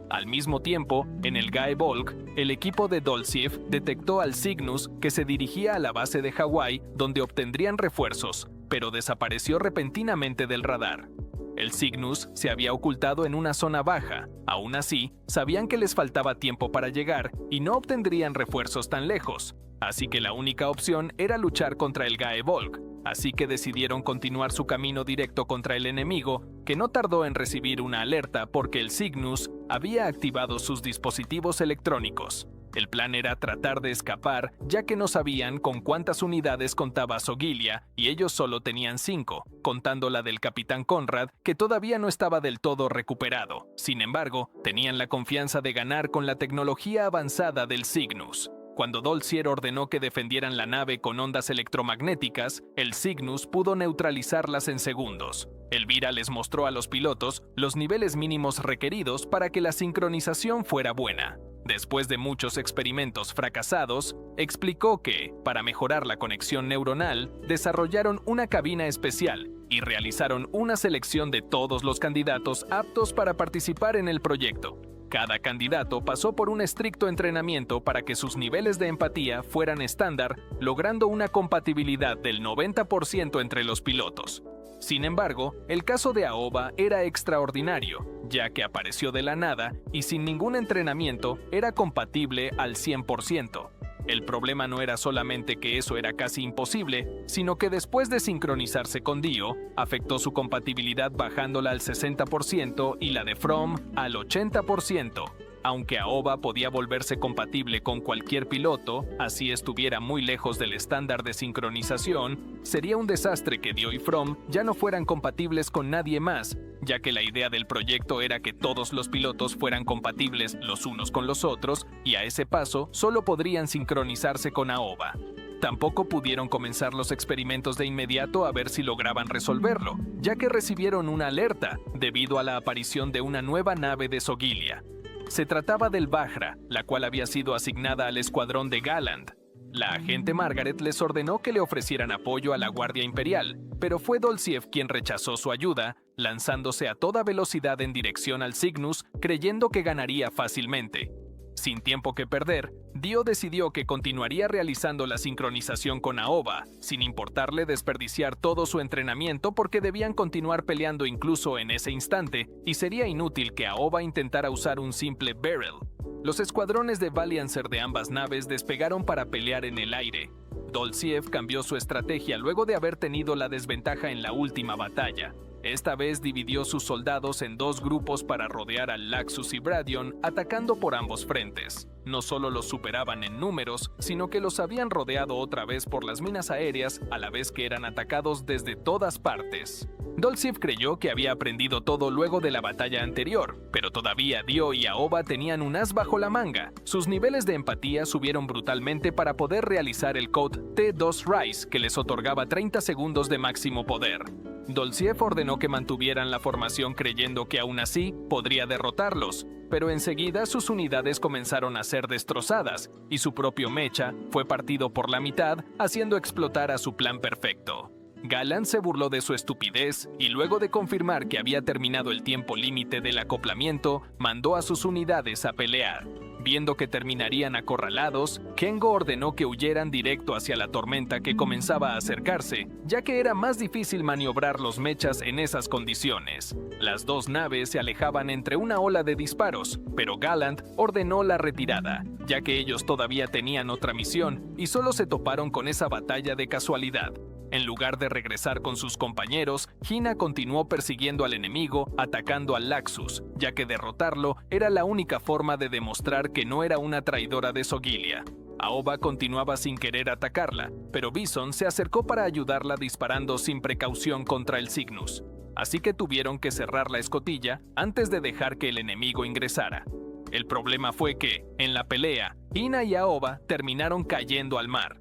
Al mismo tiempo, en el Gae Volk, el equipo de Dolziev detectó al Cygnus que se dirigía a la base de Hawái donde obtendrían refuerzos, pero desapareció repentinamente del radar. El Cygnus se había ocultado en una zona baja. Aún así, sabían que les faltaba tiempo para llegar y no obtendrían refuerzos tan lejos, así que la única opción era luchar contra el Gae Volk, así que decidieron continuar su camino directo contra el enemigo, que no tardó en recibir una alerta porque el Cygnus había activado sus dispositivos electrónicos. El plan era tratar de escapar, ya que no sabían con cuántas unidades contaba Sogilia y ellos solo tenían 5, contando la del capitán Conrad, que todavía no estaba del todo recuperado. Sin embargo, tenían la confianza de ganar con la tecnología avanzada del Cygnus. Cuando Dolzier ordenó que defendieran la nave con ondas electromagnéticas, el Cygnus pudo neutralizarlas en segundos. Elvira les mostró a los pilotos los niveles mínimos requeridos para que la sincronización fuera buena. Después de muchos experimentos fracasados, explicó que, para mejorar la conexión neuronal, desarrollaron una cabina especial y realizaron una selección de todos los candidatos aptos para participar en el proyecto. Cada candidato pasó por un estricto entrenamiento para que sus niveles de empatía fueran estándar, logrando una compatibilidad del 90% entre los pilotos. Sin embargo, el caso de Aoba era extraordinario, ya que apareció de la nada y sin ningún entrenamiento era compatible al 100%. El problema no era solamente que eso era casi imposible, sino que después de sincronizarse con Dio, afectó su compatibilidad bajándola al 60% y la de From al 80%. Aunque Aoba podía volverse compatible con cualquier piloto, así estuviera muy lejos del estándar de sincronización, sería un desastre que Dio y From ya no fueran compatibles con nadie más, ya que la idea del proyecto era que todos los pilotos fueran compatibles los unos con los otros, y a ese paso solo podrían sincronizarse con Aoba. Tampoco pudieron comenzar los experimentos de inmediato a ver si lograban resolverlo, ya que recibieron una alerta debido a la aparición de una nueva nave de Sogilia. Se trataba del Vajra, la cual había sido asignada al escuadrón de Galand. La agente Margaret les ordenó que le ofrecieran apoyo a la Guardia Imperial, pero fue Dolziev quien rechazó su ayuda, lanzándose a toda velocidad en dirección al Cygnus, creyendo que ganaría fácilmente. Sin tiempo que perder, Dio decidió que continuaría realizando la sincronización con Aoba, sin importarle desperdiciar todo su entrenamiento porque debían continuar peleando incluso en ese instante, y sería inútil que Aoba intentara usar un simple Beryl. Los escuadrones de Valiancer de ambas naves despegaron para pelear en el aire. Dolziev cambió su estrategia luego de haber tenido la desventaja en la última batalla. Esta vez dividió sus soldados en dos grupos para rodear al Laxus y Bradion, atacando por ambos frentes. No solo los superaban en números, sino que los habían rodeado otra vez por las minas aéreas, a la vez que eran atacados desde todas partes. Dolcief creyó que había aprendido todo luego de la batalla anterior, pero todavía Dio y Aoba tenían un as bajo la manga. Sus niveles de empatía subieron brutalmente para poder realizar el code T2 Rise, que les otorgaba 30 segundos de máximo poder. Dolcief ordenó que mantuvieran la formación creyendo que aún así podría derrotarlos, pero enseguida sus unidades comenzaron a ser destrozadas y su propio mecha fue partido por la mitad, haciendo explotar a su plan perfecto. Gallant se burló de su estupidez y luego de confirmar que había terminado el tiempo límite del acoplamiento, mandó a sus unidades a pelear. Viendo que terminarían acorralados, Kengo ordenó que huyeran directo hacia la tormenta que comenzaba a acercarse, ya que era más difícil maniobrar los mechas en esas condiciones. Las dos naves se alejaban entre una ola de disparos, pero Gallant ordenó la retirada, ya que ellos todavía tenían otra misión y solo se toparon con esa batalla de casualidad. En lugar de regresar con sus compañeros, Hina continuó persiguiendo al enemigo, atacando al Laxus, ya que derrotarlo era la única forma de demostrar que no era una traidora de Sogilia. Aoba continuaba sin querer atacarla, pero Bison se acercó para ayudarla disparando sin precaución contra el Cygnus. Así que tuvieron que cerrar la escotilla antes de dejar que el enemigo ingresara. El problema fue que, en la pelea, Hina y Aoba terminaron cayendo al mar.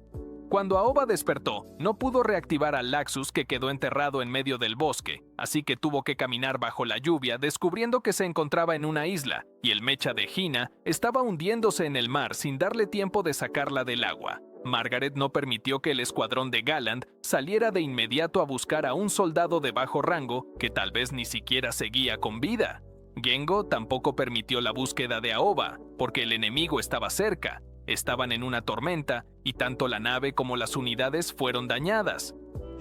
Cuando Aoba despertó, no pudo reactivar al Laxus que quedó enterrado en medio del bosque, así que tuvo que caminar bajo la lluvia descubriendo que se encontraba en una isla, y el mecha de Hina estaba hundiéndose en el mar sin darle tiempo de sacarla del agua. Margaret no permitió que el escuadrón de Gallant saliera de inmediato a buscar a un soldado de bajo rango que tal vez ni siquiera seguía con vida. Gengo tampoco permitió la búsqueda de Aoba, porque el enemigo estaba cerca. Estaban en una tormenta y tanto la nave como las unidades fueron dañadas.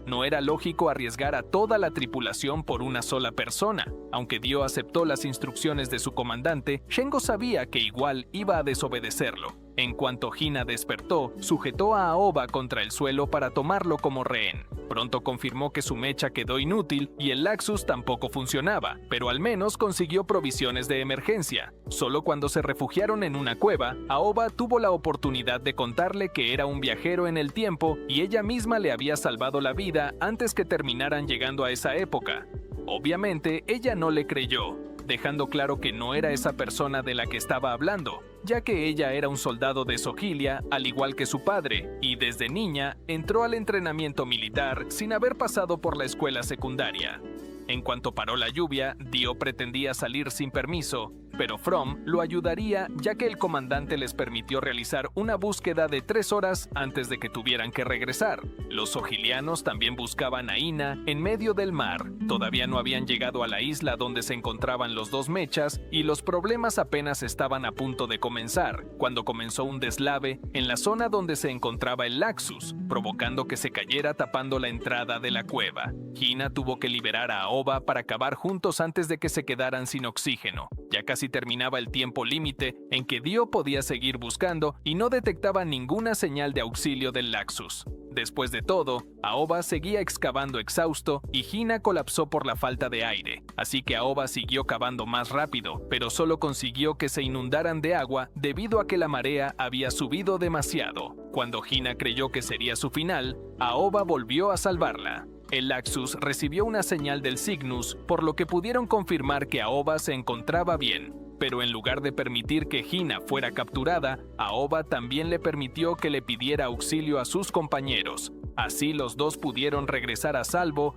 No era lógico arriesgar a toda la tripulación por una sola persona. Aunque Dio aceptó las instrucciones de su comandante, Shengo sabía que igual iba a desobedecerlo. En cuanto Hina despertó, sujetó a Aoba contra el suelo para tomarlo como rehén. Pronto confirmó que su mecha quedó inútil y el Laxus tampoco funcionaba, pero al menos consiguió provisiones de emergencia. Solo cuando se refugiaron en una cueva, Aoba tuvo la oportunidad de contarle que era un viajero en el tiempo y ella misma le había salvado la vida antes que terminaran llegando a esa época. Obviamente, ella no le creyó, dejando claro que no era esa persona de la que estaba hablando, ya que ella era un soldado de Sogilia, al igual que su padre, y desde niña entró al entrenamiento militar sin haber pasado por la escuela secundaria. En cuanto paró la lluvia, Dio pretendía salir sin permiso, pero From lo ayudaría ya que el comandante les permitió realizar una búsqueda de 3 horas antes de que tuvieran que regresar. Los sogilianos también buscaban a Ina en medio del mar. Todavía no habían llegado a la isla donde se encontraban los dos mechas y los problemas apenas estaban a punto de comenzar, cuando comenzó un deslave en la zona donde se encontraba el Laxus, provocando que se cayera tapando la entrada de la cueva. Hina tuvo que liberar a Aoba para acabar juntos antes de que se quedaran sin oxígeno. Ya casi terminaba el tiempo límite en que Dio podía seguir buscando y no detectaba ninguna señal de auxilio del Laxus. Después de todo, Aoba seguía excavando exhausto y Hina colapsó por la falta de aire, así que Aoba siguió cavando más rápido, pero solo consiguió que se inundaran de agua debido a que la marea había subido demasiado. Cuando Hina creyó que sería su final, Aoba volvió a salvarla. El Laxus recibió una señal del Cygnus, por lo que pudieron confirmar que Aoba se encontraba bien. Pero en lugar de permitir que Hina fuera capturada, Aoba también le permitió que le pidiera auxilio a sus compañeros. Así los dos pudieron regresar a salvo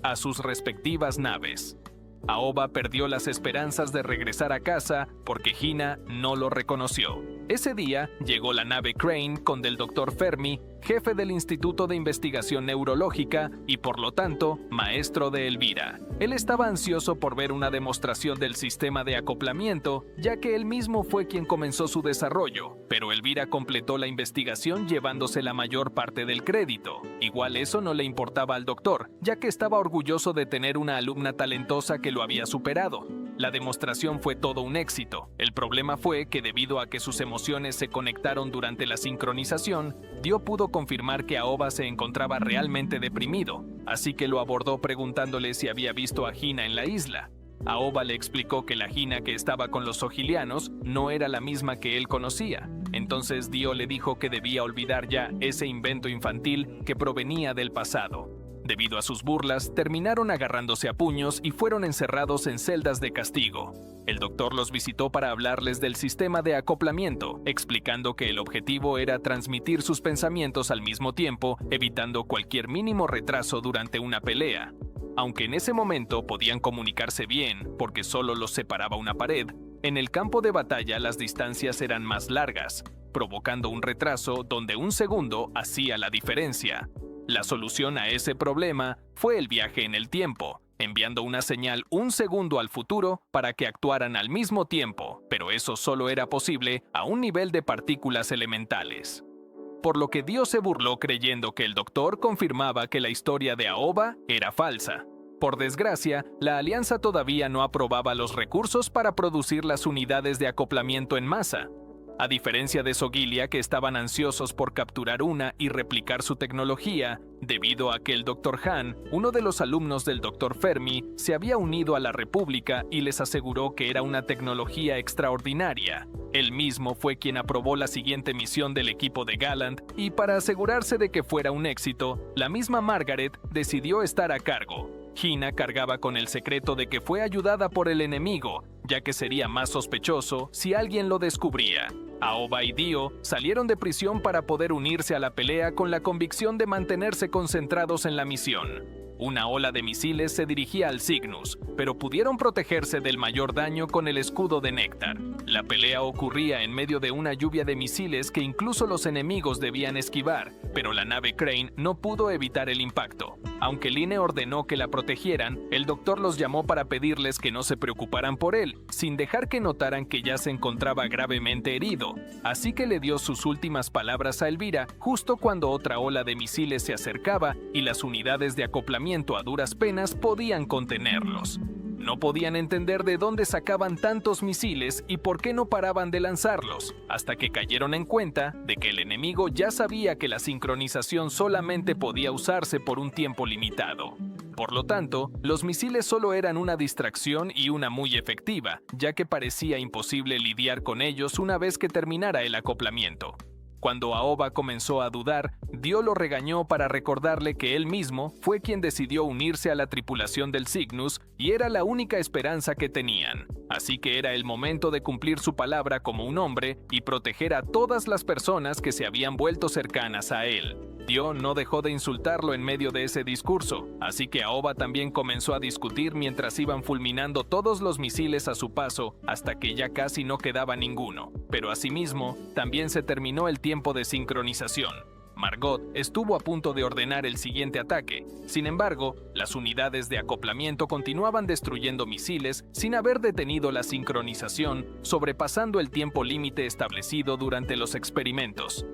a sus respectivas naves. Aoba perdió las esperanzas de regresar a casa porque Hina no lo reconoció. Ese día llegó la nave Crane con del Dr. Fermi, jefe del Instituto de Investigación Neurológica y por lo tanto, maestro de Elvira. Él estaba ansioso por ver una demostración del sistema de acoplamiento, ya que él mismo fue quien comenzó su desarrollo, pero Elvira completó la investigación llevándose la mayor parte del crédito. Igual eso no le importaba al doctor, ya que estaba orgulloso de tener una alumna talentosa que lo había superado. La demostración fue todo un éxito. El problema fue que debido a que sus emociones se conectaron durante la sincronización, Dio pudo confirmar que Aoba se encontraba realmente deprimido, así que lo abordó preguntándole si había visto a Hina en la isla. Aoba le explicó que la Hina que estaba con los sogilianos no era la misma que él conocía. Entonces Dio le dijo que debía olvidar ya ese invento infantil que provenía del pasado. Debido a sus burlas, terminaron agarrándose a puños y fueron encerrados en celdas de castigo. El doctor los visitó para hablarles del sistema de acoplamiento, explicando que el objetivo era transmitir sus pensamientos al mismo tiempo, evitando cualquier mínimo retraso durante una pelea. Aunque en ese momento podían comunicarse bien, porque solo los separaba una pared, en el campo de batalla las distancias eran más largas, provocando un retraso donde un segundo hacía la diferencia. La solución a ese problema fue el viaje en el tiempo, enviando una señal un segundo al futuro para que actuaran al mismo tiempo, pero eso solo era posible a un nivel de partículas elementales. Por lo que Dio se burló creyendo que el doctor confirmaba que la historia de Aoba era falsa. Por desgracia, la alianza todavía no aprobaba los recursos para producir las unidades de acoplamiento en masa. A diferencia de Sogilia, que estaban ansiosos por capturar una y replicar su tecnología, debido a que el Dr. Han, uno de los alumnos del Dr. Fermi, se había unido a la República y les aseguró que era una tecnología extraordinaria. Él mismo fue quien aprobó la siguiente misión del equipo de Gallant y para asegurarse de que fuera un éxito, la misma Margaret decidió estar a cargo. Hina cargaba con el secreto de que fue ayudada por el enemigo, ya que sería más sospechoso si alguien lo descubría. Aoba y Dio salieron de prisión para poder unirse a la pelea con la convicción de mantenerse concentrados en la misión. Una ola de misiles se dirigía al Cygnus, pero pudieron protegerse del mayor daño con el escudo de Néctar. La pelea ocurría en medio de una lluvia de misiles que incluso los enemigos debían esquivar, pero la nave Crane no pudo evitar el impacto. Aunque Line ordenó que la protegieran, el doctor los llamó para pedirles que no se preocuparan por él, sin dejar que notaran que ya se encontraba gravemente herido. Así que le dio sus últimas palabras a Elvira justo cuando otra ola de misiles se acercaba y las unidades de acoplamiento a duras penas podían contenerlos. No podían entender de dónde sacaban tantos misiles y por qué no paraban de lanzarlos, hasta que cayeron en cuenta de que el enemigo ya sabía que la sincronización solamente podía usarse por un tiempo limitado. Por lo tanto, los misiles solo eran una distracción y una muy efectiva, ya que parecía imposible lidiar con ellos una vez que terminara el acoplamiento. Cuando Aoba comenzó a dudar, Dio lo regañó para recordarle que él mismo fue quien decidió unirse a la tripulación del Cygnus y era la única esperanza que tenían. Así que era el momento de cumplir su palabra como un hombre y proteger a todas las personas que se habían vuelto cercanas a él. Dio no dejó de insultarlo en medio de ese discurso, así que Aoba también comenzó a discutir mientras iban fulminando todos los misiles a su paso hasta que ya casi no quedaba ninguno. Pero asimismo, también se terminó el tiempo de sincronización. Margot estuvo a punto de ordenar el siguiente ataque. Sin embargo, las unidades de acoplamiento continuaban destruyendo misiles sin haber detenido la sincronización, sobrepasando el tiempo límite establecido durante los experimentos.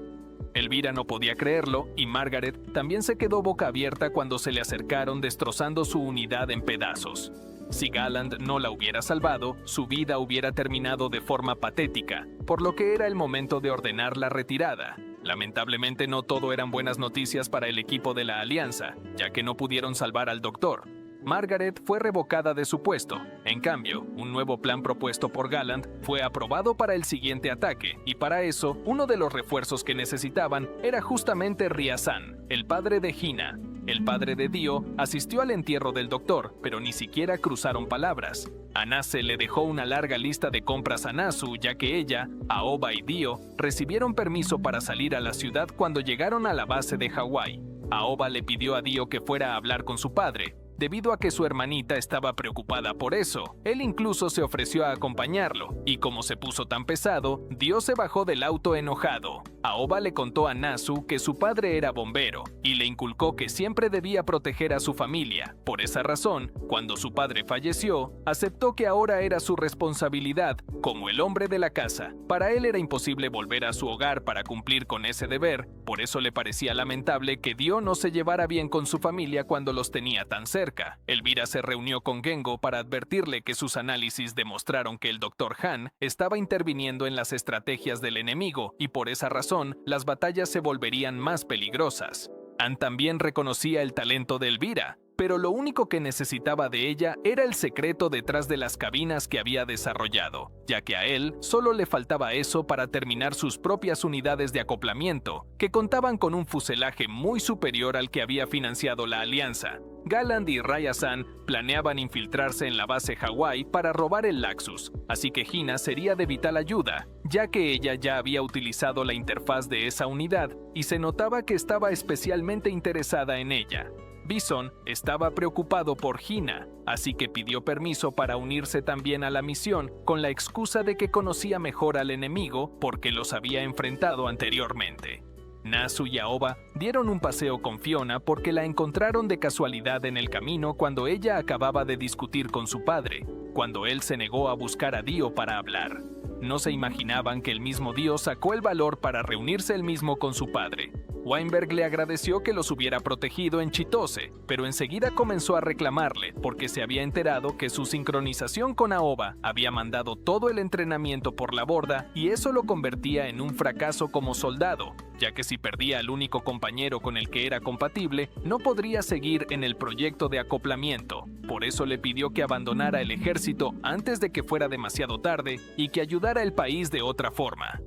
Elvira no podía creerlo y Margaret también se quedó boca abierta cuando se le acercaron destrozando su unidad en pedazos. Si Gallant no la hubiera salvado, su vida hubiera terminado de forma patética, por lo que era el momento de ordenar la retirada. Lamentablemente no todo eran buenas noticias para el equipo de la Alianza, ya que no pudieron salvar al doctor. Margaret fue revocada de su puesto. En cambio, un nuevo plan propuesto por Gallant fue aprobado para el siguiente ataque, y para eso, uno de los refuerzos que necesitaban era justamente Riazan, el padre de Hina. El padre de Dio asistió al entierro del doctor, pero ni siquiera cruzaron palabras. Anase le dejó una larga lista de compras a Nasu, ya que ella, Aoba y Dio recibieron permiso para salir a la ciudad cuando llegaron a la base de Hawái. Aoba le pidió a Dio que fuera a hablar con su padre, debido a que su hermanita estaba preocupada por eso. Él incluso se ofreció a acompañarlo, y como se puso tan pesado, Dio se bajó del auto enojado. Aoba le contó a Nasu que su padre era bombero, y le inculcó que siempre debía proteger a su familia. Por esa razón, cuando su padre falleció, aceptó que ahora era su responsabilidad, como el hombre de la casa. Para él era imposible volver a su hogar para cumplir con ese deber, por eso le parecía lamentable que Dio no se llevara bien con su familia cuando los tenía tan cerca. Elvira se reunió con Gengo para advertirle que sus análisis demostraron que el Dr. Han estaba interviniendo en las estrategias del enemigo y por esa razón las batallas se volverían más peligrosas. Han también reconocía el talento de Elvira. pero lo único que necesitaba de ella era el secreto detrás de las cabinas que había desarrollado, ya que a él solo le faltaba eso para terminar sus propias unidades de acoplamiento, que contaban con un fuselaje muy superior al que había financiado la Alianza. Galland y Rya-San planeaban infiltrarse en la base Hawái para robar el Laxus, así que Hina sería de vital ayuda, ya que ella ya había utilizado la interfaz de esa unidad y se notaba que estaba especialmente interesada en ella. Bison estaba preocupado por Hina, así que pidió permiso para unirse también a la misión con la excusa de que conocía mejor al enemigo porque los había enfrentado anteriormente. Nasu y Aoba dieron un paseo con Fiona porque la encontraron de casualidad en el camino cuando ella acababa de discutir con su padre, cuando él se negó a buscar a Dio para hablar. No se imaginaban que el mismo Dio sacó el valor para reunirse él mismo con su padre. Weinberg le agradeció que los hubiera protegido en Chitose, pero enseguida comenzó a reclamarle porque se había enterado que su sincronización con Aoba había mandado todo el entrenamiento por la borda y eso lo convertía en un fracaso como soldado, ya que si perdía al único compañero con el que era compatible, no podría seguir en el proyecto de acoplamiento. Por eso le pidió que abandonara el ejército antes de que fuera demasiado tarde y que ayudara al país de otra forma.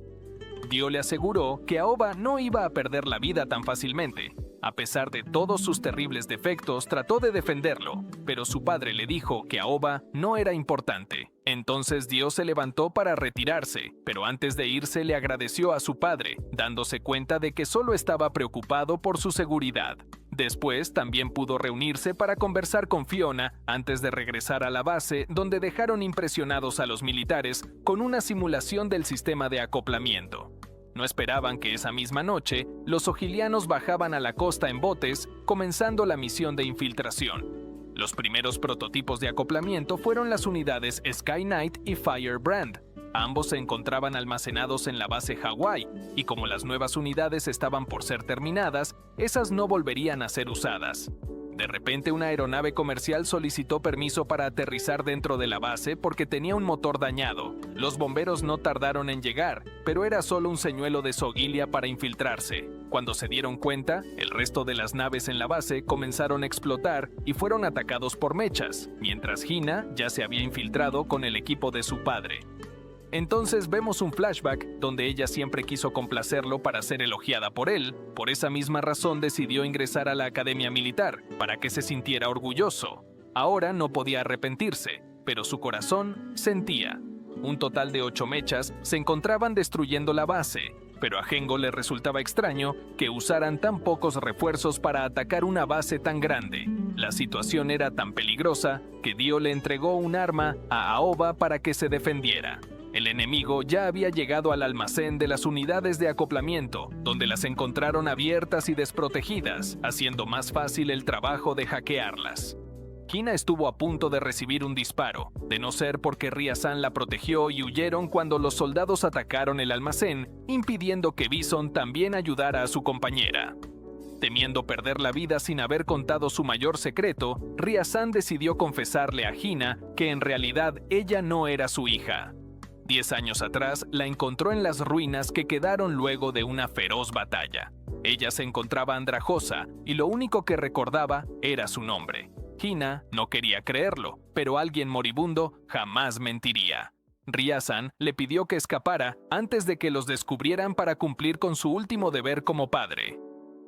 Dio le aseguró que Aoba no iba a perder la vida tan fácilmente. A pesar de todos sus terribles defectos, trató de defenderlo, pero su padre le dijo que Aoba no era importante. Entonces Dio se levantó para retirarse, pero antes de irse le agradeció a su padre, dándose cuenta de que solo estaba preocupado por su seguridad. Después también pudo reunirse para conversar con Fiona antes de regresar a la base, donde dejaron impresionados a los militares con una simulación del sistema de acoplamiento. No esperaban que esa misma noche los ojilianos bajaban a la costa en botes, comenzando la misión de infiltración. Los primeros prototipos de acoplamiento fueron las unidades Sky Knight y Firebrand. Ambos se encontraban almacenados en la base Hawái, y como las nuevas unidades estaban por ser terminadas, esas no volverían a ser usadas. De repente, una aeronave comercial solicitó permiso para aterrizar dentro de la base porque tenía un motor dañado. Los bomberos no tardaron en llegar, pero era solo un señuelo de Sogilia para infiltrarse. Cuando se dieron cuenta, el resto de las naves en la base comenzaron a explotar y fueron atacados por mechas, mientras Hina ya se había infiltrado con el equipo de su padre. Entonces vemos un flashback donde ella siempre quiso complacerlo para ser elogiada por él. Por esa misma razón decidió ingresar a la academia militar, para que se sintiera orgulloso. Ahora no podía arrepentirse, pero su corazón sentía. Un total de 8 mechas se encontraban destruyendo la base, pero a Gengo le resultaba extraño que usaran tan pocos refuerzos para atacar una base tan grande. La situación era tan peligrosa que Dio le entregó un arma a Aoba para que se defendiera. El enemigo ya había llegado al almacén de las unidades de acoplamiento, donde las encontraron abiertas y desprotegidas, haciendo más fácil el trabajo de hackearlas. Hina estuvo a punto de recibir un disparo, de no ser porque Rya-San la protegió y huyeron cuando los soldados atacaron el almacén, impidiendo que Bison también ayudara a su compañera. Temiendo perder la vida sin haber contado su mayor secreto, Rya-San decidió confesarle a Hina que en realidad ella no era su hija. 10 años atrás, la encontró en las ruinas que quedaron luego de una feroz batalla. Ella se encontraba andrajosa y lo único que recordaba era su nombre. Hina no quería creerlo, pero alguien moribundo jamás mentiría. Rya-San le pidió que escapara antes de que los descubrieran para cumplir con su último deber como padre.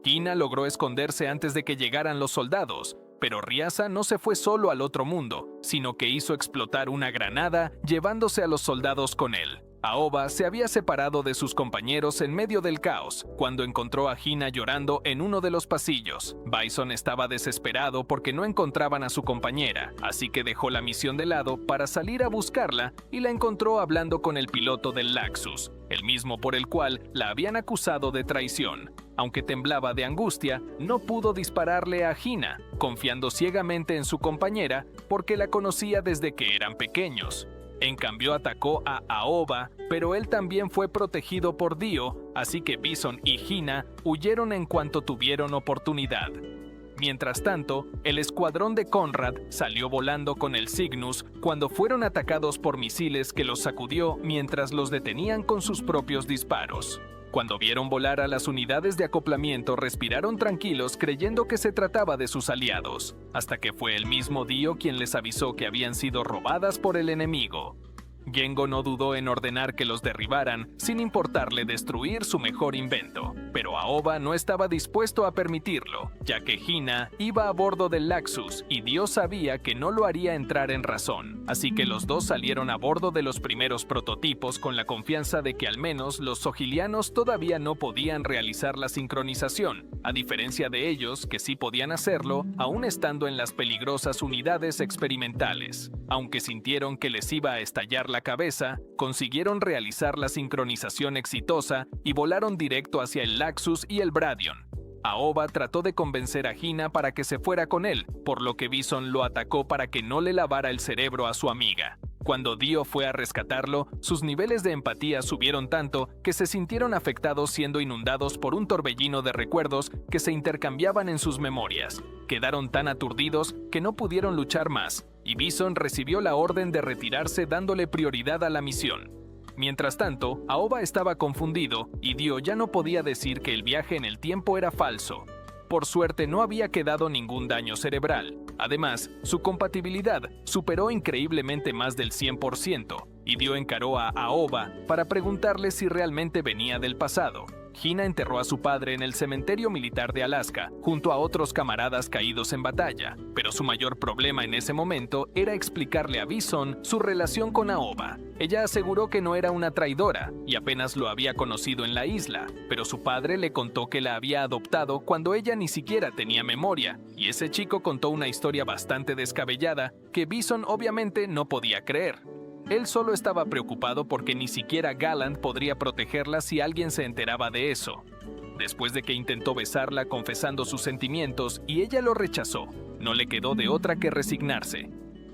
Hina logró esconderse antes de que llegaran los soldados, pero Rya-San no se fue solo al otro mundo, sino que hizo explotar una granada, llevándose a los soldados con él. Aoba se había separado de sus compañeros en medio del caos, cuando encontró a Hina llorando en uno de los pasillos. Bison estaba desesperado porque no encontraban a su compañera, así que dejó la misión de lado para salir a buscarla y la encontró hablando con el piloto del Laxus, el mismo por el cual la habían acusado de traición. Aunque temblaba de angustia, no pudo dispararle a Hina, confiando ciegamente en su compañera porque la conocía desde que eran pequeños. En cambio atacó a Aoba, pero él también fue protegido por Dio, así que Bison y Hina huyeron en cuanto tuvieron oportunidad. Mientras tanto, el escuadrón de Conrad salió volando con el Cygnus cuando fueron atacados por misiles que los sacudió mientras los detenían con sus propios disparos. Cuando vieron volar a las unidades de acoplamiento, respiraron tranquilos creyendo que se trataba de sus aliados, hasta que fue el mismo Dio quien les avisó que habían sido robadas por el enemigo. Gengo no dudó en ordenar que los derribaran, sin importarle destruir su mejor invento, pero Aoba no estaba dispuesto a permitirlo, ya que Hina iba a bordo del Laxus y Dio sabía que no lo haría entrar en razón, así que los dos salieron a bordo de los primeros prototipos con la confianza de que al menos los sogilianos todavía no podían realizar la sincronización, a diferencia de ellos que sí podían hacerlo, aún estando en las peligrosas unidades experimentales. Aunque sintieron que les iba a estallar la cabeza, consiguieron realizar la sincronización exitosa y volaron directo hacia el Laxus y el Bradion. Aoba trató de convencer a Hina para que se fuera con él, por lo que Bison lo atacó para que no le lavara el cerebro a su amiga. Cuando Dio fue a rescatarlo, sus niveles de empatía subieron tanto que se sintieron afectados siendo inundados por un torbellino de recuerdos que se intercambiaban en sus memorias. Quedaron tan aturdidos que no pudieron luchar más, y Bison recibió la orden de retirarse dándole prioridad a la misión. Mientras tanto, Aoba estaba confundido y Dio ya no podía decir que el viaje en el tiempo era falso. Por suerte no había quedado ningún daño cerebral. Además, su compatibilidad superó increíblemente más del 100%, y Dio encaró a Aoba para preguntarle si realmente venía del pasado. Hina enterró a su padre en el cementerio militar de Alaska, junto a otros camaradas caídos en batalla, pero su mayor problema en ese momento era explicarle a Bison su relación con Aoba. Ella aseguró que no era una traidora y apenas lo había conocido en la isla, pero su padre le contó que la había adoptado cuando ella ni siquiera tenía memoria, y ese chico contó una historia bastante descabellada que Bison obviamente no podía creer. Él solo estaba preocupado porque ni siquiera Gallant podría protegerla si alguien se enteraba de eso. Después de que intentó besarla confesando sus sentimientos y ella lo rechazó, no le quedó de otra que resignarse.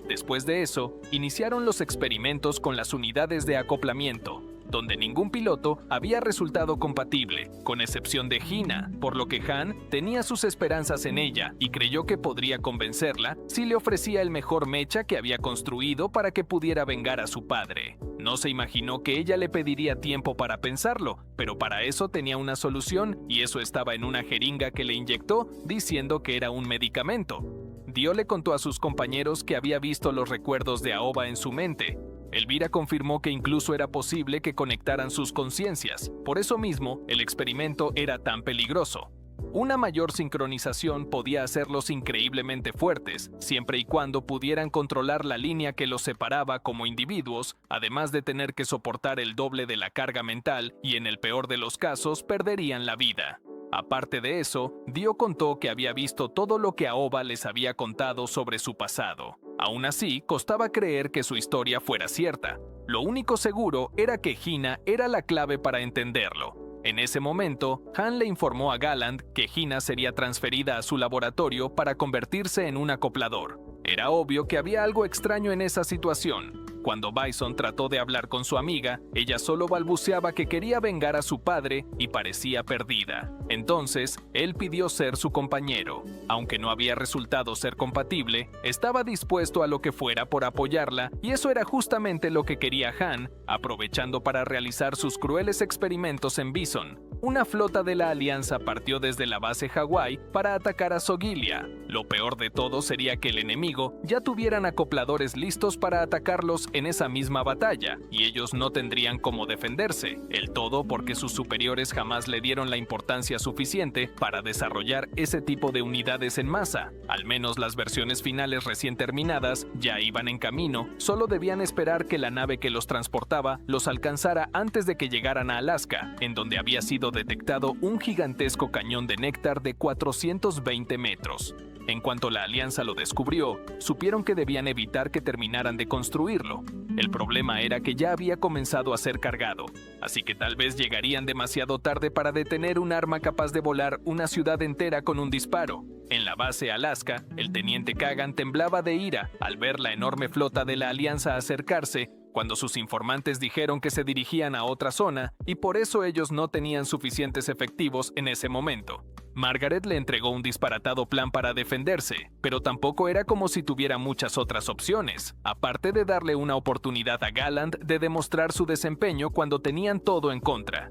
Después de eso, iniciaron los experimentos con las unidades de acoplamiento, donde ningún piloto había resultado compatible, con excepción de Hina, por lo que Han tenía sus esperanzas en ella y creyó que podría convencerla si le ofrecía el mejor mecha que había construido para que pudiera vengar a su padre. No se imaginó que ella le pediría tiempo para pensarlo, pero para eso tenía una solución y eso estaba en una jeringa que le inyectó diciendo que era un medicamento. Dio le contó a sus compañeros que había visto los recuerdos de Aoba en su mente. Elvira confirmó que incluso era posible que conectaran sus conciencias. Por eso mismo, el experimento era tan peligroso. Una mayor sincronización podía hacerlos increíblemente fuertes, siempre y cuando pudieran controlar la línea que los separaba como individuos, además de tener que soportar el doble de la carga mental y en el peor de los casos perderían la vida. Aparte de eso, Dio contó que había visto todo lo que Aoba les había contado sobre su pasado. Aún así, costaba creer que su historia fuera cierta. Lo único seguro era que Hina era la clave para entenderlo. En ese momento, Han le informó a Gallant que Hina sería transferida a su laboratorio para convertirse en un acoplador. Era obvio que había algo extraño en esa situación. Cuando Bison trató de hablar con su amiga, ella solo balbuceaba que quería vengar a su padre y parecía perdida. Entonces, él pidió ser su compañero. Aunque no había resultado ser compatible, estaba dispuesto a lo que fuera por apoyarla, y eso era justamente lo que quería Han, aprovechando para realizar sus crueles experimentos en Bison. Una flota de la Alianza partió desde la base Hawái para atacar a Sogilia. Lo peor de todo sería que el enemigo ya tuvieran acopladores listos para atacarlos en esa misma batalla, y ellos no tendrían cómo defenderse, el todo porque sus superiores jamás le dieron la importancia suficiente para desarrollar ese tipo de unidades en masa. Al menos las versiones finales recién terminadas ya iban en camino, solo debían esperar que la nave que los transportaba los alcanzara antes de que llegaran a Alaska, en donde había sido detectado un gigantesco cañón de néctar de 420 metros. En cuanto la Alianza lo descubrió, supieron que debían evitar que terminaran de construirlo. El problema era que ya había comenzado a ser cargado, así que tal vez llegarían demasiado tarde para detener un arma capaz de volar una ciudad entera con un disparo. En la base Alaska, el teniente Kagan temblaba de ira al ver la enorme flota de la Alianza acercarse cuando sus informantes dijeron que se dirigían a otra zona y por eso ellos no tenían suficientes efectivos en ese momento. Margaret le entregó un disparatado plan para defenderse, pero tampoco era como si tuviera muchas otras opciones, aparte de darle una oportunidad a Gallant de demostrar su desempeño cuando tenían todo en contra.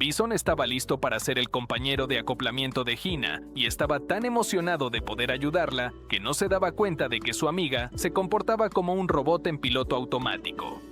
Bison estaba listo para ser el compañero de acoplamiento de Hina y estaba tan emocionado de poder ayudarla que no se daba cuenta de que su amiga se comportaba como un robot en piloto automático.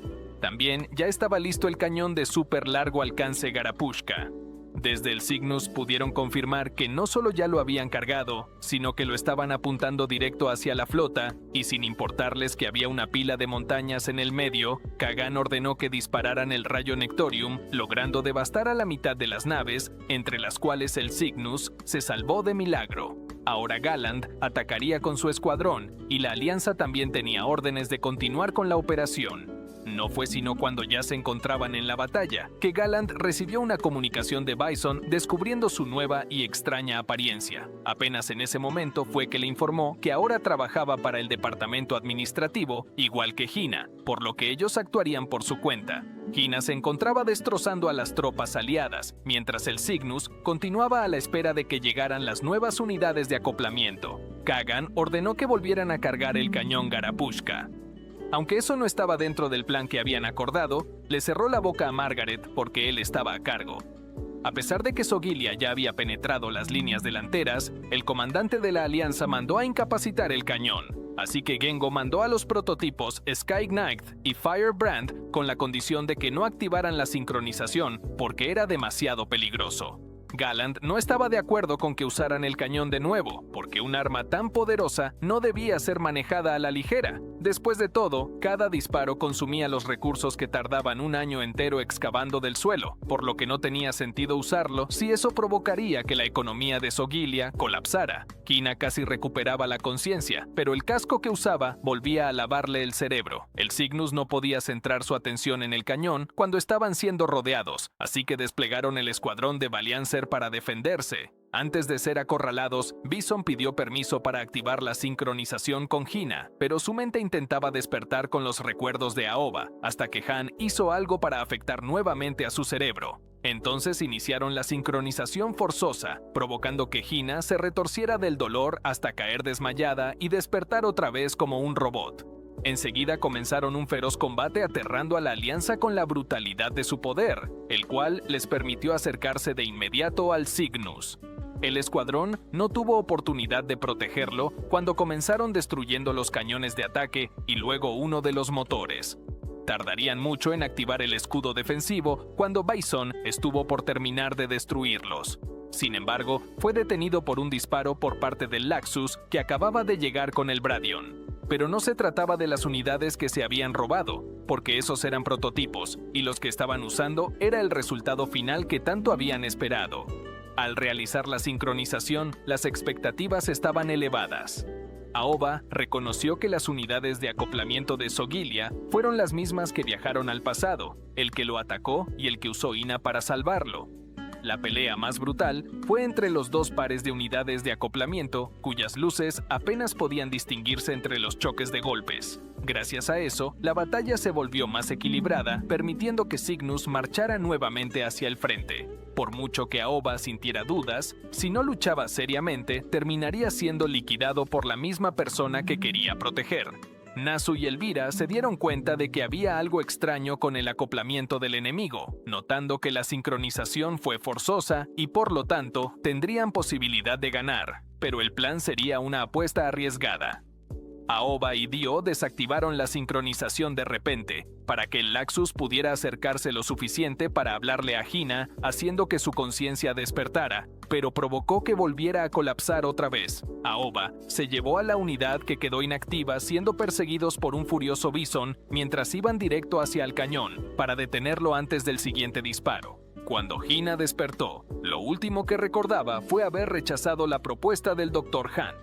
También ya estaba listo el cañón de súper largo alcance Garapushka. Desde el Cygnus pudieron confirmar que no solo ya lo habían cargado, sino que lo estaban apuntando directo hacia la flota, y sin importarles que había una pila de montañas en el medio, Kagan ordenó que dispararan el rayo Nectorium, logrando devastar a la mitad de las naves, entre las cuales el Cygnus se salvó de milagro. Ahora Galland atacaría con su escuadrón, y la Alianza también tenía órdenes de continuar con la operación. No fue sino cuando ya se encontraban en la batalla que Galland recibió una comunicación de Bison descubriendo su nueva y extraña apariencia. Apenas en ese momento fue que le informó que ahora trabajaba para el departamento administrativo, igual que Hina, por lo que ellos actuarían por su cuenta. Hina se encontraba destrozando a las tropas aliadas, mientras el Cygnus continuaba a la espera de que llegaran las nuevas unidades de acoplamiento. Kagan ordenó que volvieran a cargar el cañón Garapushka. Aunque eso no estaba dentro del plan que habían acordado, le cerró la boca a Margaret porque él estaba a cargo. A pesar de que Sogilia ya había penetrado las líneas delanteras, el comandante de la Alianza mandó a incapacitar el cañón, así que Gengo mandó a los prototipos Sky Knight y Firebrand con la condición de que no activaran la sincronización porque era demasiado peligroso. Galland no estaba de acuerdo con que usaran el cañón de nuevo, porque un arma tan poderosa no debía ser manejada a la ligera. Después de todo, cada disparo consumía los recursos que tardaban un año entero excavando del suelo, por lo que no tenía sentido usarlo si eso provocaría que la economía de Sogilia colapsara. Hina casi recuperaba la conciencia, pero el casco que usaba volvía a lavarle el cerebro. El Cygnus no podía centrar su atención en el cañón cuando estaban siendo rodeados, así que desplegaron el escuadrón de Valiancer para defenderse. Antes de ser acorralados, Bison pidió permiso para activar la sincronización con Hina, pero su mente intentaba despertar con los recuerdos de Aoba, hasta que Han hizo algo para afectar nuevamente a su cerebro. Entonces iniciaron la sincronización forzosa, provocando que Hina se retorciera del dolor hasta caer desmayada y despertar otra vez como un robot. Enseguida comenzaron un feroz combate aterrando a la Alianza con la brutalidad de su poder, el cual les permitió acercarse de inmediato al Cygnus. El escuadrón no tuvo oportunidad de protegerlo cuando comenzaron destruyendo los cañones de ataque y luego uno de los motores. Tardarían mucho en activar el escudo defensivo cuando Bison estuvo por terminar de destruirlos. Sin embargo, fue detenido por un disparo por parte del Laxus que acababa de llegar con el Bradion. Pero no se trataba de las unidades que se habían robado, porque esos eran prototipos, y los que estaban usando era el resultado final que tanto habían esperado. Al realizar la sincronización, las expectativas estaban elevadas. Aoba reconoció que las unidades de acoplamiento de Sogilia fueron las mismas que viajaron al pasado, el que lo atacó y el que usó Hina para salvarlo. La pelea más brutal fue entre los dos pares de unidades de acoplamiento, cuyas luces apenas podían distinguirse entre los choques de golpes. Gracias a eso, la batalla se volvió más equilibrada, permitiendo que Cygnus marchara nuevamente hacia el frente. Por mucho que Aoba sintiera dudas, si no luchaba seriamente, terminaría siendo liquidado por la misma persona que quería proteger. Nasu y Elvira se dieron cuenta de que había algo extraño con el acoplamiento del enemigo, notando que la sincronización fue forzosa y por lo tanto tendrían posibilidad de ganar, pero el plan sería una apuesta arriesgada. Aoba y Dio desactivaron la sincronización de repente, para que el Laxus pudiera acercarse lo suficiente para hablarle a Hina, haciendo que su conciencia despertara, pero provocó que volviera a colapsar otra vez. Aoba se llevó a la unidad que quedó inactiva siendo perseguidos por un furioso Bison mientras iban directo hacia el cañón, para detenerlo antes del siguiente disparo. Cuando Hina despertó, lo último que recordaba fue haber rechazado la propuesta del Dr. Han.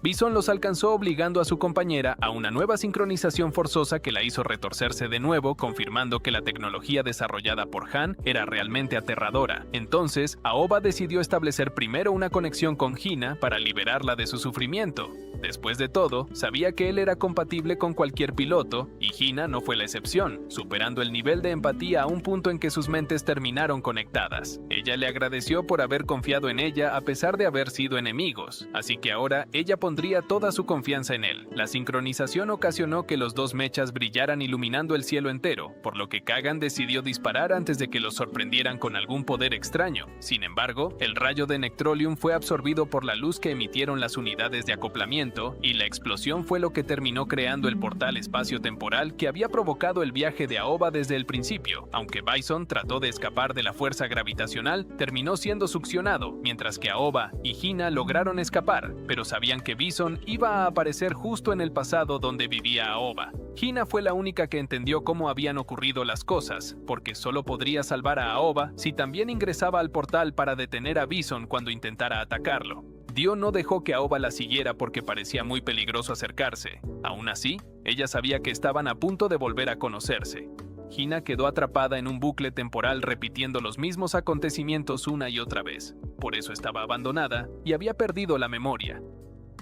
Bison los alcanzó obligando a su compañera a una nueva sincronización forzosa que la hizo retorcerse de nuevo, confirmando que la tecnología desarrollada por Han era realmente aterradora. Entonces, Aoba decidió establecer primero una conexión con Hina para liberarla de su sufrimiento. Después de todo, sabía que él era compatible con cualquier piloto, y Hina no fue la excepción, superando el nivel de empatía a un punto en que sus mentes terminaron conectadas. Ella le agradeció por haber confiado en ella a pesar de haber sido enemigos, así que ahora ella pondría pondría toda su confianza en él. La sincronización ocasionó que los dos mechas brillaran iluminando el cielo entero, por lo que Kagan decidió disparar antes de que los sorprendieran con algún poder extraño. Sin embargo, el rayo de Nectrolium fue absorbido por la luz que emitieron las unidades de acoplamiento, y la explosión fue lo que terminó creando el portal espacio-temporal que había provocado el viaje de Aoba desde el principio. Aunque Bison trató de escapar de la fuerza gravitacional, terminó siendo succionado, mientras que Aoba y Hina lograron escapar, pero sabían que Bison iba a aparecer justo en el pasado donde vivía Aoba. Hina fue la única que entendió cómo habían ocurrido las cosas, porque solo podría salvar a Aoba si también ingresaba al portal para detener a Bison cuando intentara atacarlo. Dio no dejó que Aoba la siguiera porque parecía muy peligroso acercarse. Aún así, ella sabía que estaban a punto de volver a conocerse. Hina quedó atrapada en un bucle temporal repitiendo los mismos acontecimientos una y otra vez. Por eso estaba abandonada y había perdido la memoria.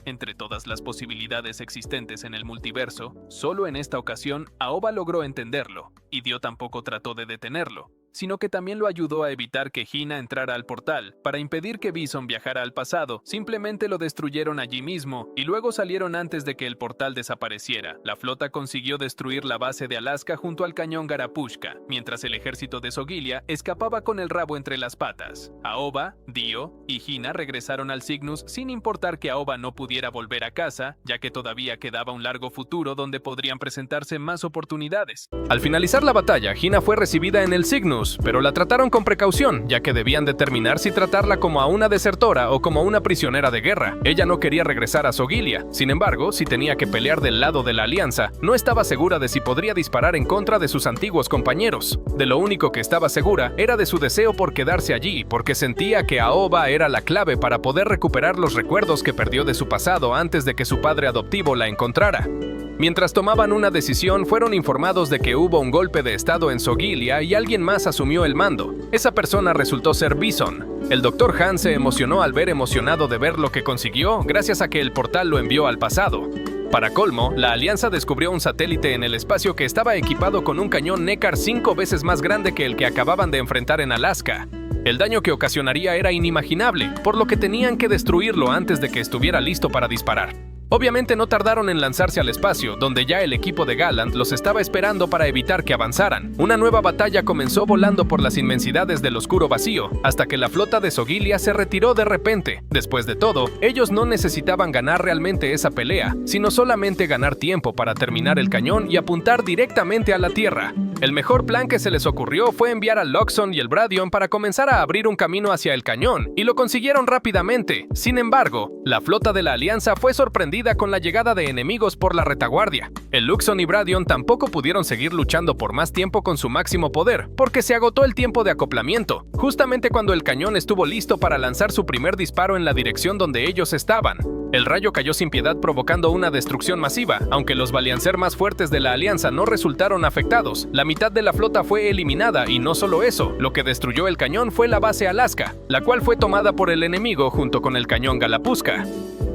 Entre todas las posibilidades existentes en el multiverso, solo en esta ocasión Aoba logró entenderlo, y Dio tampoco trató de detenerlo, sino que también lo ayudó a evitar que Hina entrara al portal. Para impedir que Bison viajara al pasado, simplemente lo destruyeron allí mismo y luego salieron antes de que el portal desapareciera. La flota consiguió destruir la base de Alaska junto al cañón Garapushka, mientras el ejército de Sogilia escapaba con el rabo entre las patas. Aoba, Dio y Hina regresaron al Cygnus sin importar que Aoba no pudiera volver a casa, ya que todavía quedaba un largo futuro donde podrían presentarse más oportunidades. Al finalizar la batalla, Hina fue recibida en el Cygnus, pero la trataron con precaución, ya que debían determinar si tratarla como a una desertora o como a una prisionera de guerra. Ella no quería regresar a Sogilia. Sin embargo, si tenía que pelear del lado de la Alianza, no estaba segura de si podría disparar en contra de sus antiguos compañeros. De lo único que estaba segura era de su deseo por quedarse allí, porque sentía que Aoba era la clave para poder recuperar los recuerdos que perdió de su pasado antes de que su padre adoptivo la encontrara. Mientras tomaban una decisión, fueron informados de que hubo un golpe de estado en Sogilia y alguien más asumió el mando. Esa persona resultó ser Bison. El Dr. Han se emocionó al ver emocionado de ver lo que consiguió gracias a que el portal lo envió al pasado. Para colmo, la Alianza descubrió un satélite en el espacio que estaba equipado con un cañón Nekar 5 veces más grande que el que acababan de enfrentar en Alaska. El daño que ocasionaría era inimaginable, por lo que tenían que destruirlo antes de que estuviera listo para disparar. Obviamente no tardaron en lanzarse al espacio, donde ya el equipo de Gallant los estaba esperando para evitar que avanzaran. Una nueva batalla comenzó volando por las inmensidades del oscuro vacío, hasta que la flota de Sogilia se retiró de repente. Después de todo, ellos no necesitaban ganar realmente esa pelea, sino solamente ganar tiempo para terminar el cañón y apuntar directamente a la Tierra. El mejor plan que se les ocurrió fue enviar al Luxon y el Bradion para comenzar a abrir un camino hacia el cañón, y lo consiguieron rápidamente. Sin embargo, la flota de la Alianza fue sorprendida con la llegada de enemigos por la retaguardia. El Luxon y Bradion tampoco pudieron seguir luchando por más tiempo con su máximo poder, porque se agotó el tiempo de acoplamiento, justamente cuando el cañón estuvo listo para lanzar su primer disparo en la dirección donde ellos estaban. El rayo cayó sin piedad provocando una destrucción masiva, aunque los Valiancer más fuertes de la Alianza no resultaron afectados. La mitad de la flota fue eliminada y no solo eso, lo que destruyó el cañón fue la base Alaska, la cual fue tomada por el enemigo junto con el cañón Galapushka.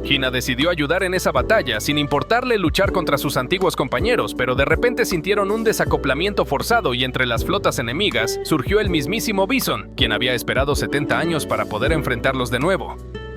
Hina decidió ayudar en esa batalla sin importarle luchar contra sus antiguos compañeros, pero de repente sintieron un desacoplamiento forzado y entre las flotas enemigas surgió el mismísimo Bison, quien había esperado 70 años para poder enfrentarlos de nuevo.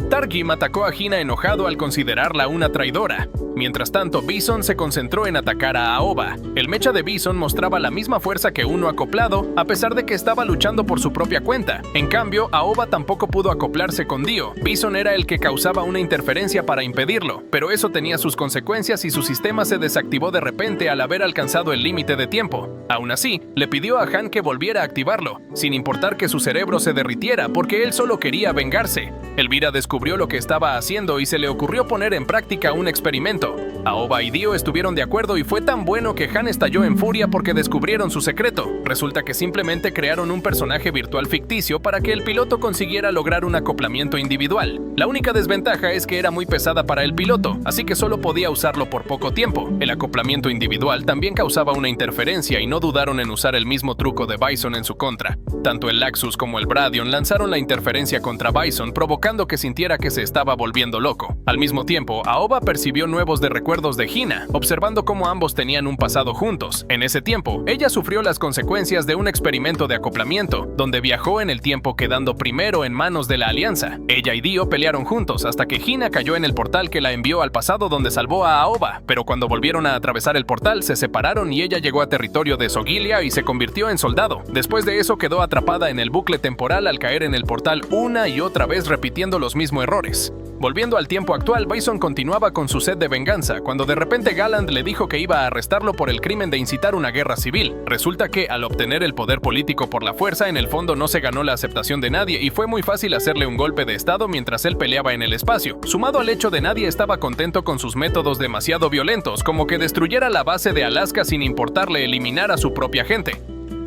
Targim atacó a Hina enojado al considerarla una traidora. Mientras tanto, Bison se concentró en atacar a Aoba. El mecha de Bison mostraba la misma fuerza que uno acoplado, a pesar de que estaba luchando por su propia cuenta. En cambio, Aoba tampoco pudo acoplarse con Dio. Bison era el que causaba una interferencia para impedirlo, pero eso tenía sus consecuencias y su sistema se desactivó de repente al haber alcanzado el límite de tiempo. Aún así, le pidió a Han que volviera a activarlo, sin importar que su cerebro se derritiera, porque él solo quería vengarse. Elvira descubrió lo que estaba haciendo y se le ocurrió poner en práctica un experimento. Aoba y Dio estuvieron de acuerdo y fue tan bueno que Han estalló en furia porque descubrieron su secreto. Resulta que simplemente crearon un personaje virtual ficticio para que el piloto consiguiera lograr un acoplamiento individual. La única desventaja es que era muy pesada para el piloto, así que solo podía usarlo por poco tiempo. El acoplamiento individual también causaba una interferencia y no dudaron en usar el mismo truco de Bison en su contra. Tanto el Laxus como el Bradion lanzaron la interferencia contra Bison, provocando que sintiera que se estaba volviendo loco. Al mismo tiempo, Aoba percibió nuevos de recuerdos recuerdos de Hina, observando cómo ambos tenían un pasado juntos. En ese tiempo, ella sufrió las consecuencias de un experimento de acoplamiento, donde viajó en el tiempo quedando primero en manos de la Alianza. Ella y Dio pelearon juntos hasta que Hina cayó en el portal que la envió al pasado donde salvó a Aoba, pero cuando volvieron a atravesar el portal se separaron y ella llegó a territorio de Sogilia y se convirtió en soldado. Después de eso quedó atrapada en el bucle temporal al caer en el portal una y otra vez repitiendo los mismos errores. Volviendo al tiempo actual, Bison continuaba con su sed de venganza cuando de repente Galland le dijo que iba a arrestarlo por el crimen de incitar una guerra civil. Resulta que, al obtener el poder político por la fuerza, en el fondo no se ganó la aceptación de nadie y fue muy fácil hacerle un golpe de estado mientras él peleaba en el espacio, sumado al hecho de nadie estaba contento con sus métodos demasiado violentos, como que destruyera la base de Alaska sin importarle eliminar a su propia gente.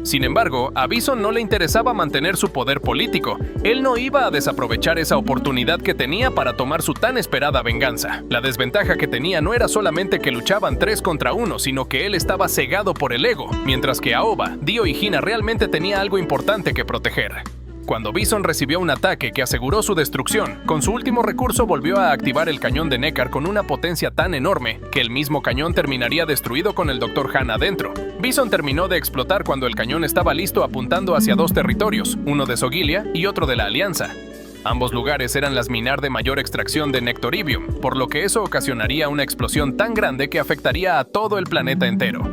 Sin embargo, a Bison no le interesaba mantener su poder político. Él no iba a desaprovechar esa oportunidad que tenía para tomar su tan esperada venganza. La desventaja que tenía no era solamente que luchaban 3 contra 1, sino que él estaba cegado por el ego, mientras que Aoba, Dio y Hina realmente tenía algo importante que proteger. Cuando Bison recibió un ataque que aseguró su destrucción, con su último recurso volvió a activar el cañón de Neckar con una potencia tan enorme que el mismo cañón terminaría destruido con el Dr. Han adentro. Bison terminó de explotar cuando el cañón estaba listo apuntando hacia 2 territorios, uno de Sogilia y otro de la Alianza. Ambos lugares eran las minas de mayor extracción de Nectoribium, por lo que eso ocasionaría una explosión tan grande que afectaría a todo el planeta entero.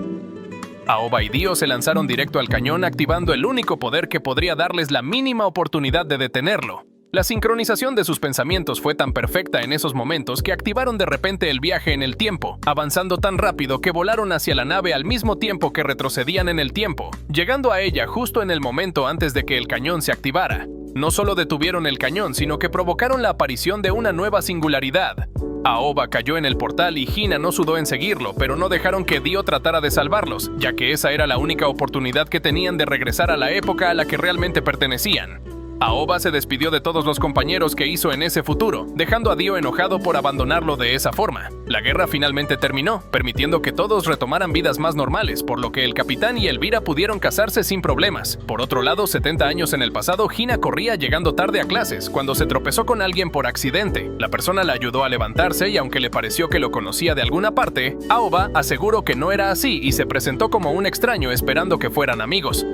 Aoba y Dio se lanzaron directo al cañón activando el único poder que podría darles la mínima oportunidad de detenerlo. La sincronización de sus pensamientos fue tan perfecta en esos momentos que activaron de repente el viaje en el tiempo, avanzando tan rápido que volaron hacia la nave al mismo tiempo que retrocedían en el tiempo, llegando a ella justo en el momento antes de que el cañón se activara. No solo detuvieron el cañón, sino que provocaron la aparición de una nueva singularidad. Aoba cayó en el portal y Hina no sudó en seguirlo, pero no dejaron que Dio tratara de salvarlos, ya que esa era la única oportunidad que tenían de regresar a la época a la que realmente pertenecían. Aoba se despidió de todos los compañeros que hizo en ese futuro, dejando a Dio enojado por abandonarlo de esa forma. La guerra finalmente terminó, permitiendo que todos retomaran vidas más normales, por lo que el capitán y Elvira pudieron casarse sin problemas. Por otro lado, 70 años en el pasado, Hina corría llegando tarde a clases, cuando se tropezó con alguien por accidente. La persona la ayudó a levantarse y aunque le pareció que lo conocía de alguna parte, Aoba aseguró que no era así y se presentó como un extraño esperando que fueran amigos.